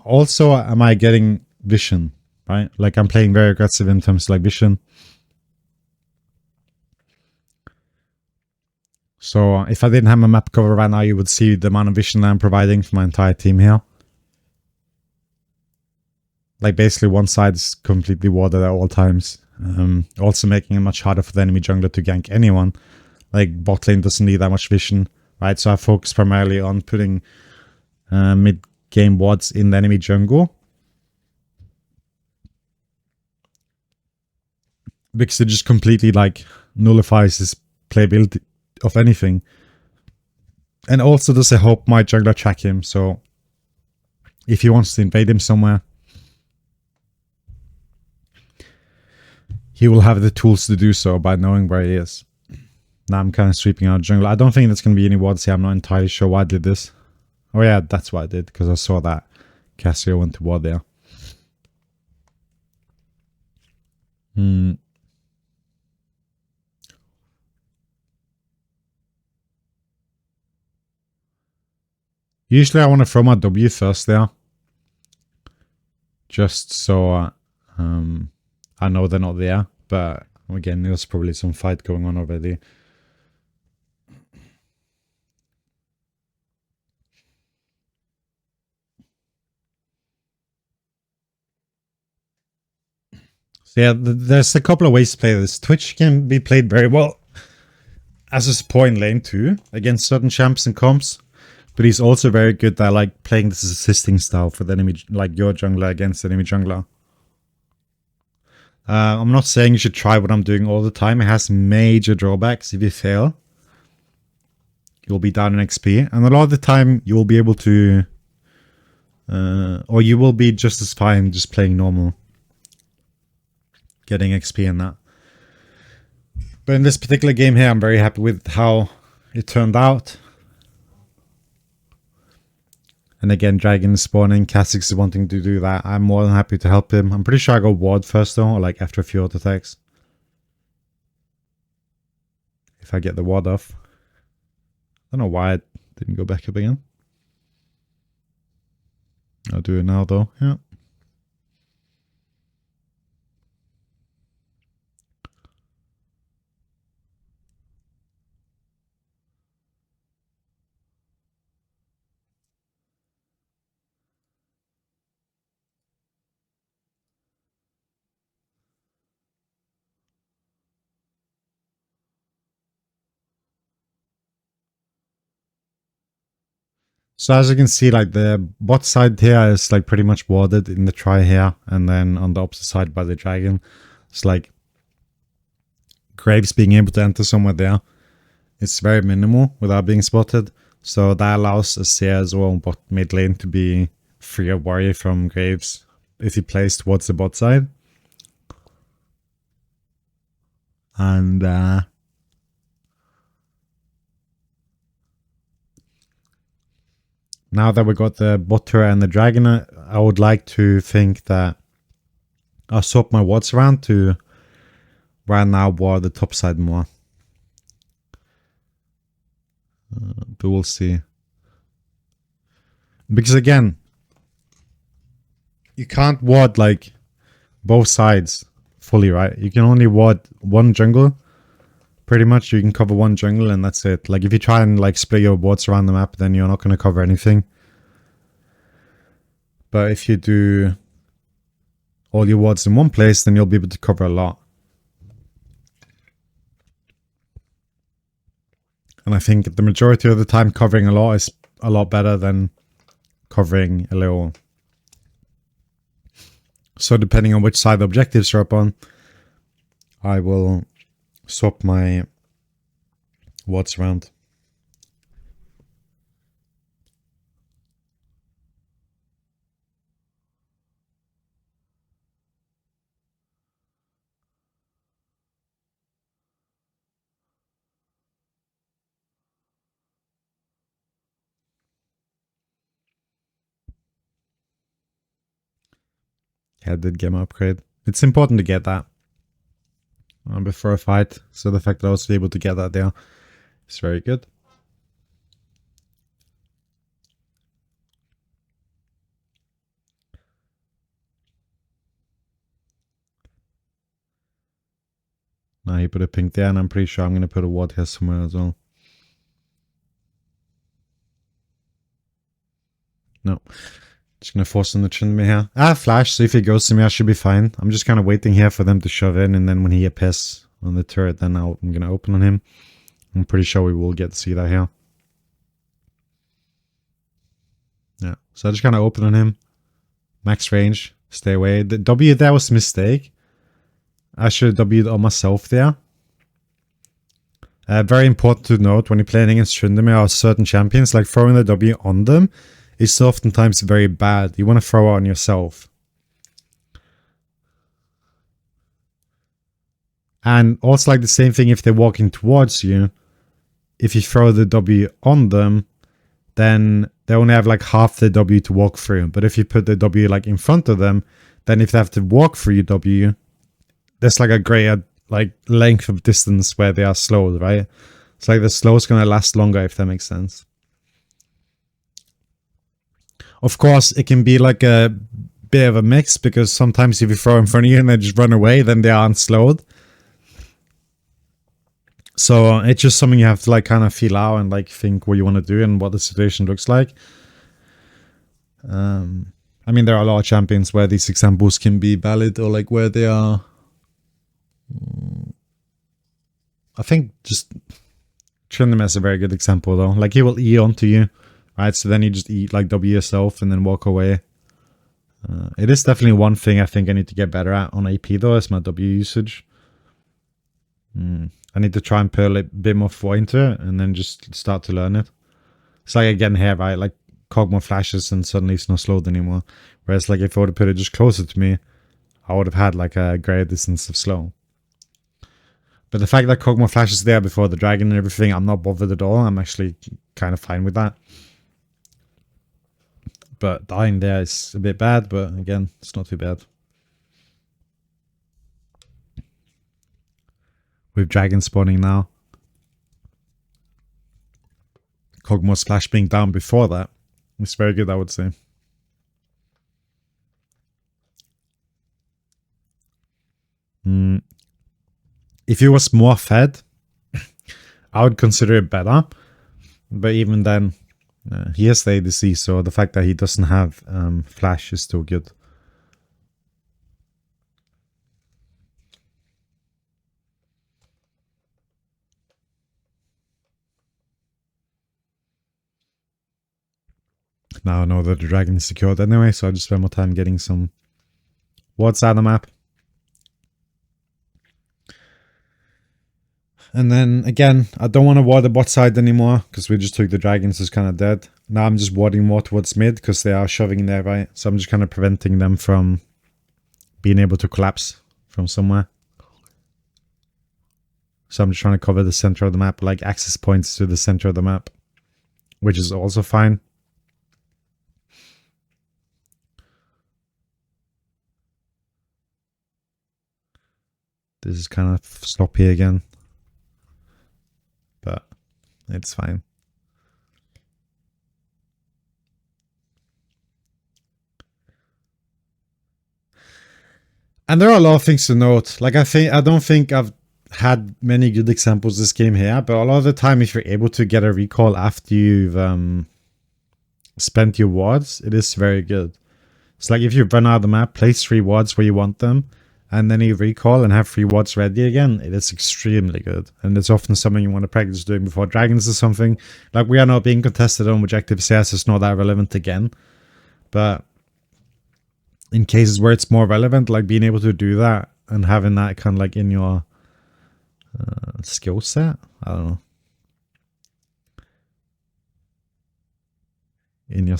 also am I getting vision, right? Like I'm playing very aggressive in terms of like vision. So if I didn't have my map cover right now, you would see the amount of vision that I'm providing for my entire team here. Like basically one side is completely warded at all times. Also making it much harder for the enemy jungler to gank anyone. Like bot lane doesn't need that much vision, right? So I focus primarily on putting mid-game wards in the enemy jungle. Because it just completely like nullifies his playability of anything. And also does help my jungler track him, so if he wants to invade him somewhere, he will have the tools to do so by knowing where he is. Now I'm kind of sweeping out jungle. I don't think there's going to be any wards here. I'm not entirely sure why I did this. Oh yeah, that's what I did, because I saw that Cassio went to ward there. Usually I want to throw my W first there. Just so I know they're not there. But again, there's probably some fight going on already. So yeah, there's a couple of ways to play this. Twitch can be played very well as a support in lane too, against certain champs and comps. But he's also very good at like playing this assisting style for the enemy, like your jungler against the enemy jungler. I'm not saying you should try what I'm doing all the time. It has major drawbacks. If you fail, you'll be down in XP. And a lot of the time, you will be able to... or you will be just as fine just playing normal. Getting XP and that. But in this particular game here, I'm very happy with how it turned out. And again, Dragon is spawning. Kha'Zix is wanting to do that. I'm more than happy to help him. I'm pretty sure I go ward first though, or like after a few auto attacks. If I get the ward off. I don't know why I didn't go back up again. I'll do it now though, yeah. So as you can see, like the bot side here is like pretty much warded in the try here, and then on the opposite side by the dragon, it's like Graves being able to enter somewhere there. It's very minimal without being spotted, so that allows Azir as well bot mid lane to be free of worry from Graves if he plays towards the bot side. And now that we got the bot turret and the dragon, I would like to think that I'll swap my wards around to right now ward the top side more. But we'll see. Because again, you can't ward like both sides fully, right? You can only ward one jungle. Pretty much you can cover one jungle and that's it. Like if you try and like split your wards around the map, then you're not going to cover anything. But if you do all your wards in one place, then you'll be able to cover a lot. And I think the majority of the time covering a lot is a lot better than covering a little. So depending on which side the objectives are up on, I will swap my wards around. Yeah, I did get my upgrade. It's important to get that before a fight. So the fact that I was able to get that there is very good. Now he put a pink there, and I'm pretty sure I'm going to put a ward here somewhere as well. No. Just going to force him to chin me here. Flash, so if he goes to me, I should be fine. I'm just kind of waiting here for them to shove in, and then when he appears on the turret, then I'm going to open on him. I'm pretty sure we will get to see that here. Yeah, so I just kind of open on him. Max range, stay away. The W there was a mistake. I should have W'd on myself there. Very important to note when you're playing against Tryndamere or certain champions, like throwing the W on them is oftentimes very bad. You want to throw it on yourself. And also like the same thing if they're walking towards you. If you throw the W on them, then they only have like half the W to walk through. But if you put the W like in front of them, then if they have to walk through your W, there's like a greater like length of distance where they are slowed, right? It's like the slow is going to last longer, if that makes sense. Of course, it can be like a bit of a mix, because sometimes if you throw in front of you and they just run away, then they aren't slowed. So it's just something you have to like kind of feel out and like think what you want to do and what the situation looks like. I mean, there are a lot of champions where these examples can be valid, or like where they are. I think just Tryndamere is a very good example though. Like he will E onto you, right? So then you just E like W yourself and then walk away. It is definitely one thing I think I need to get better at on AP though, is my W usage. I need to try and put a bit more thought into it and then just start to learn it. It's like again here, right? Like Kog'Maw flashes and suddenly it's not slowed anymore. Whereas like if I would have put it just closer to me, I would have had like a greater distance of slow. But the fact that Kog'Maw flashes there before the dragon and everything, I'm not bothered at all. I'm actually kind of fine with that. But dying there is a bit bad, but again, it's not too bad. With dragon spawning now. Kog'Maw splash being down before that. It's very good, I would say. If he was more fed, I would consider it better. But even then, he has the ADC, so the fact that he doesn't have flash is still good. Now I know that the dragon is secured anyway, so I just spend more time getting some wards out of the map. And then again, I don't want to ward the bot side anymore because we just took the dragons, so it's kind of dead. Now I'm just warding more towards mid because they are shoving in there, right? So I'm just kind of preventing them from being able to collapse from somewhere. So I'm just trying to cover the center of the map, like access points to the center of the map, which is also fine. This is kind of sloppy again. But it's fine. And there are a lot of things to note. Like I don't think I've had many good examples this game here, but a lot of the time if you're able to get a recall after you've spent your wards, it is very good. It's like if you run out of the map, place 3 wards where you want them, and then you recall and have 3 wards ready again, it is extremely good. And it's often something you want to practice doing before dragons or something. Like we are not being contested on, which active CS is not that relevant again. But in cases where it's more relevant, like being able to do that and having that kind of like in your skill set, I don't know. In your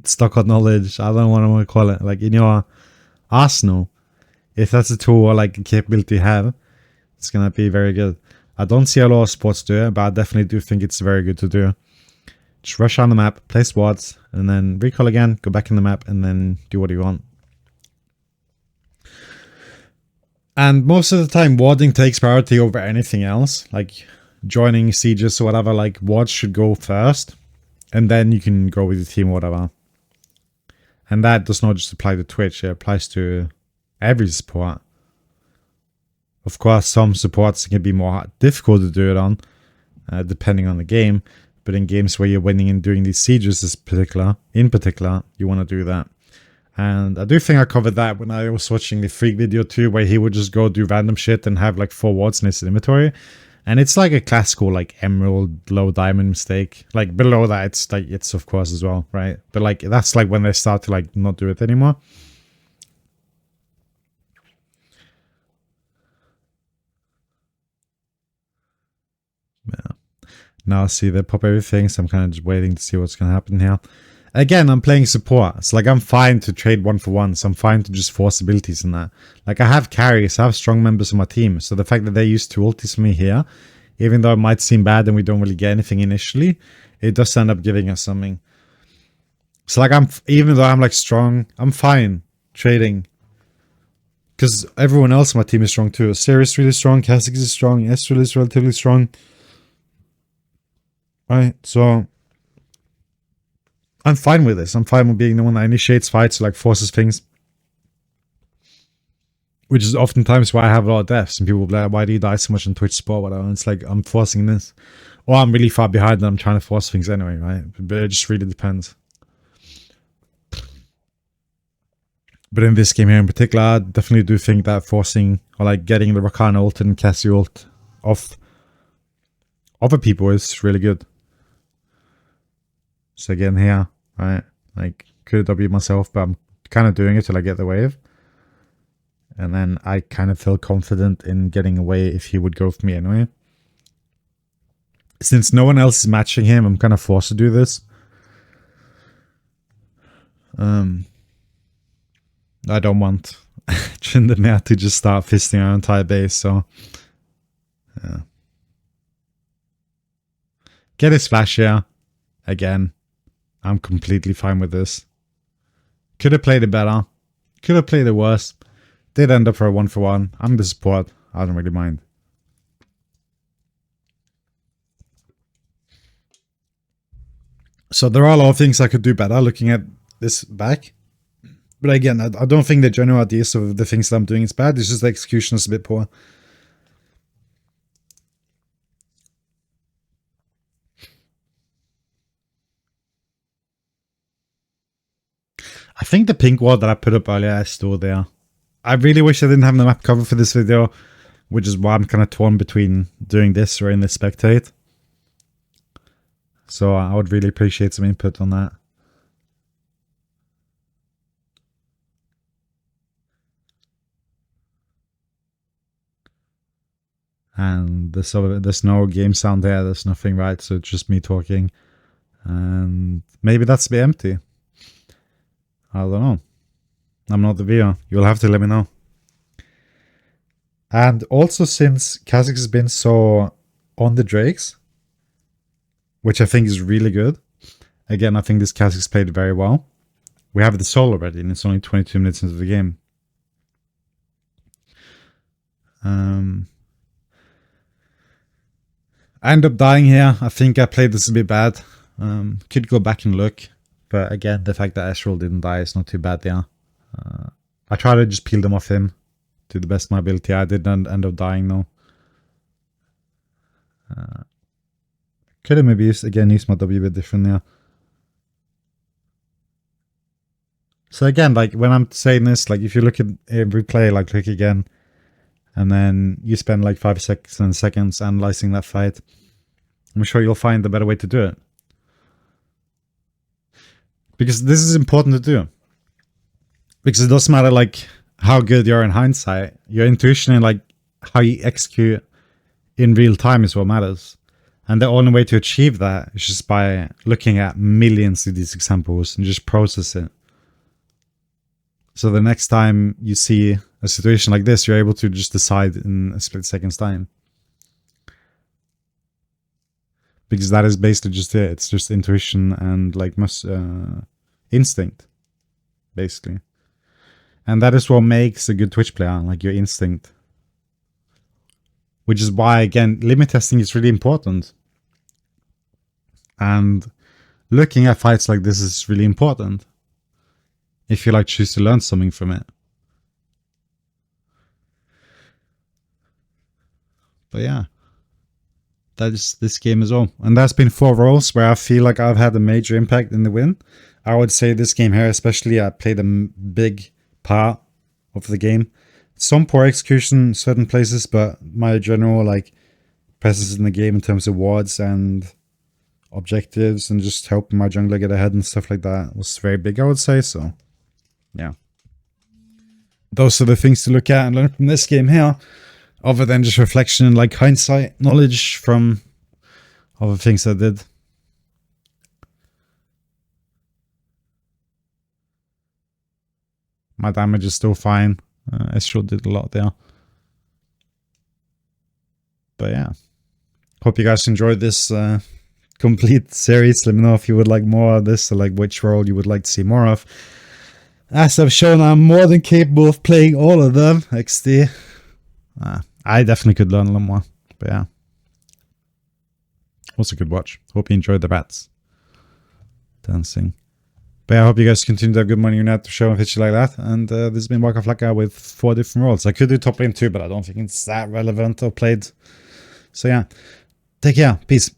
stock of knowledge, I don't know what I want to call it, like in your arsenal, if that's a tool or like a capability you have, it's gonna be very good. I don't see a lot of sports do it, but I definitely do think it's very good to do. Just rush on the map, place wards, and then recall again, go back in the map, and then do what you want. And most of the time, warding takes priority over anything else, like joining sieges or whatever. Like wards should go first, and then you can go with your team or whatever. And that does not just apply to Twitch, it applies to every support. Of course, some supports can be more difficult to do it on, depending on the game. But in games where you're winning and doing these sieges in particular, you want to do that. And I do think I covered that when I was watching the Freak video too, where he would just go do random shit and have like 4 wards in his inventory. And it's like a classical like emerald low diamond mistake. Like below that, it's like it's of course as well, right? But like that's like when they start to like not do it anymore. Yeah. Now I see they pop everything, so I'm kind of just waiting to see what's gonna happen here. Again, I'm playing support. It's like I'm fine to trade 1-for-1, so I'm fine to just force abilities in that. Like I have carries, I have strong members of my team, so the fact that they use 2 ultis for me here, even though it might seem bad and we don't really get anything initially, it does end up giving us something. So like even though I'm like strong, I'm fine trading. Because everyone else on my team is strong too. Sirius is really strong, Kha'Zix is strong, Ezreal is relatively strong. Right, so I'm fine with this. I'm fine with being the one that initiates fights, like forces things. Which is oftentimes why I have a lot of deaths. And people will be like, why do you die so much on Twitch sport? Whatever. And it's like, I'm forcing this. Or I'm really far behind and I'm trying to force things anyway, right? But it just really depends. But in this game here in particular, I definitely do think that forcing, or like getting the Rakana ult and Cassie ult off other people is really good. So again here, right, like could have W myself, but I'm kind of doing it till I get the wave. And then I kind of feel confident in getting away if he would go for me anyway. Since no one else is matching him, I'm kind of forced to do this. I don't want Tryndamere to just start fisting our entire base, so yeah. Get his flash here. Again, I'm completely fine with this. Could have played it better. Could have played it worse. Did end up for a 1-for-1. I'm the support. I don't really mind. So there are a lot of things I could do better looking at this back. But again, I don't think the general ideas of the things that I'm doing is bad. It's just the execution is a bit poor. I think the pink wall that I put up earlier is still there. I really wish I didn't have the map cover for this video, which is why I'm kind of torn between doing this or in the spectate. So I would really appreciate some input on that. And there's no game sound there, there's nothing, right? So it's just me talking. And maybe that's a bit empty. I don't know. I'm not the viewer. You'll have to let me know. And also, since Kha'Zix has been so on the Drakes, which I think is really good. Again, I think this Kha'Zix played very well. We have the soul already, and it's only 22 minutes into the game. I ended up dying here. I think I played this a bit bad. Could go back and look. But again, the fact that Ezreal didn't die is not too bad there. I tried to just peel them off him to the best of my ability. I didn't end up dying though. Could have maybe used my W a bit different there. So again, like when I'm saying this, like if you look at every play, like click again, and then you spend like 5 seconds analyzing that fight, I'm sure you'll find a better way to do it. Because this is important to do. Because it doesn't matter like how good you are in hindsight, your intuition and like how you execute in real time is what matters. And the only way to achieve that is just by looking at millions of these examples and just process it. So the next time you see a situation like this, you're able to just decide in a split second's time. Because that is basically just it. It's just intuition and like instinct, basically. And that is what makes a good Twitch player, like your instinct. Which is why, again, limit testing is really important. And looking at fights like this is really important. If you like choose to learn something from it. But yeah. That is this game as well. And that's been 4 roles where I feel like I've had a major impact in the win. I would say this game here especially, I played a big part of the game. Some poor execution in certain places, but my general like presence in the game in terms of wards and objectives and just helping my jungler get ahead and stuff like that was very big, I would say. So yeah, those are the things to look at and learn from this game here, other than just reflection and like hindsight knowledge from other things I did. My damage is still fine. Ezreal did a lot there. But yeah, hope you guys enjoyed this complete series. Let me know if you would like more of this, or like which role you would like to see more of. As I've shown, I'm more than capable of playing all of them. XD. I definitely could learn a lot more. But yeah, was a good watch. Hope you enjoyed the bats dancing. But yeah, I hope you guys continue to have good money on that to show and you like that. And this has been Wackaflcka with 4 different roles. I could do top lane too, but I don't think it's that relevant or played. So yeah, take care. Peace.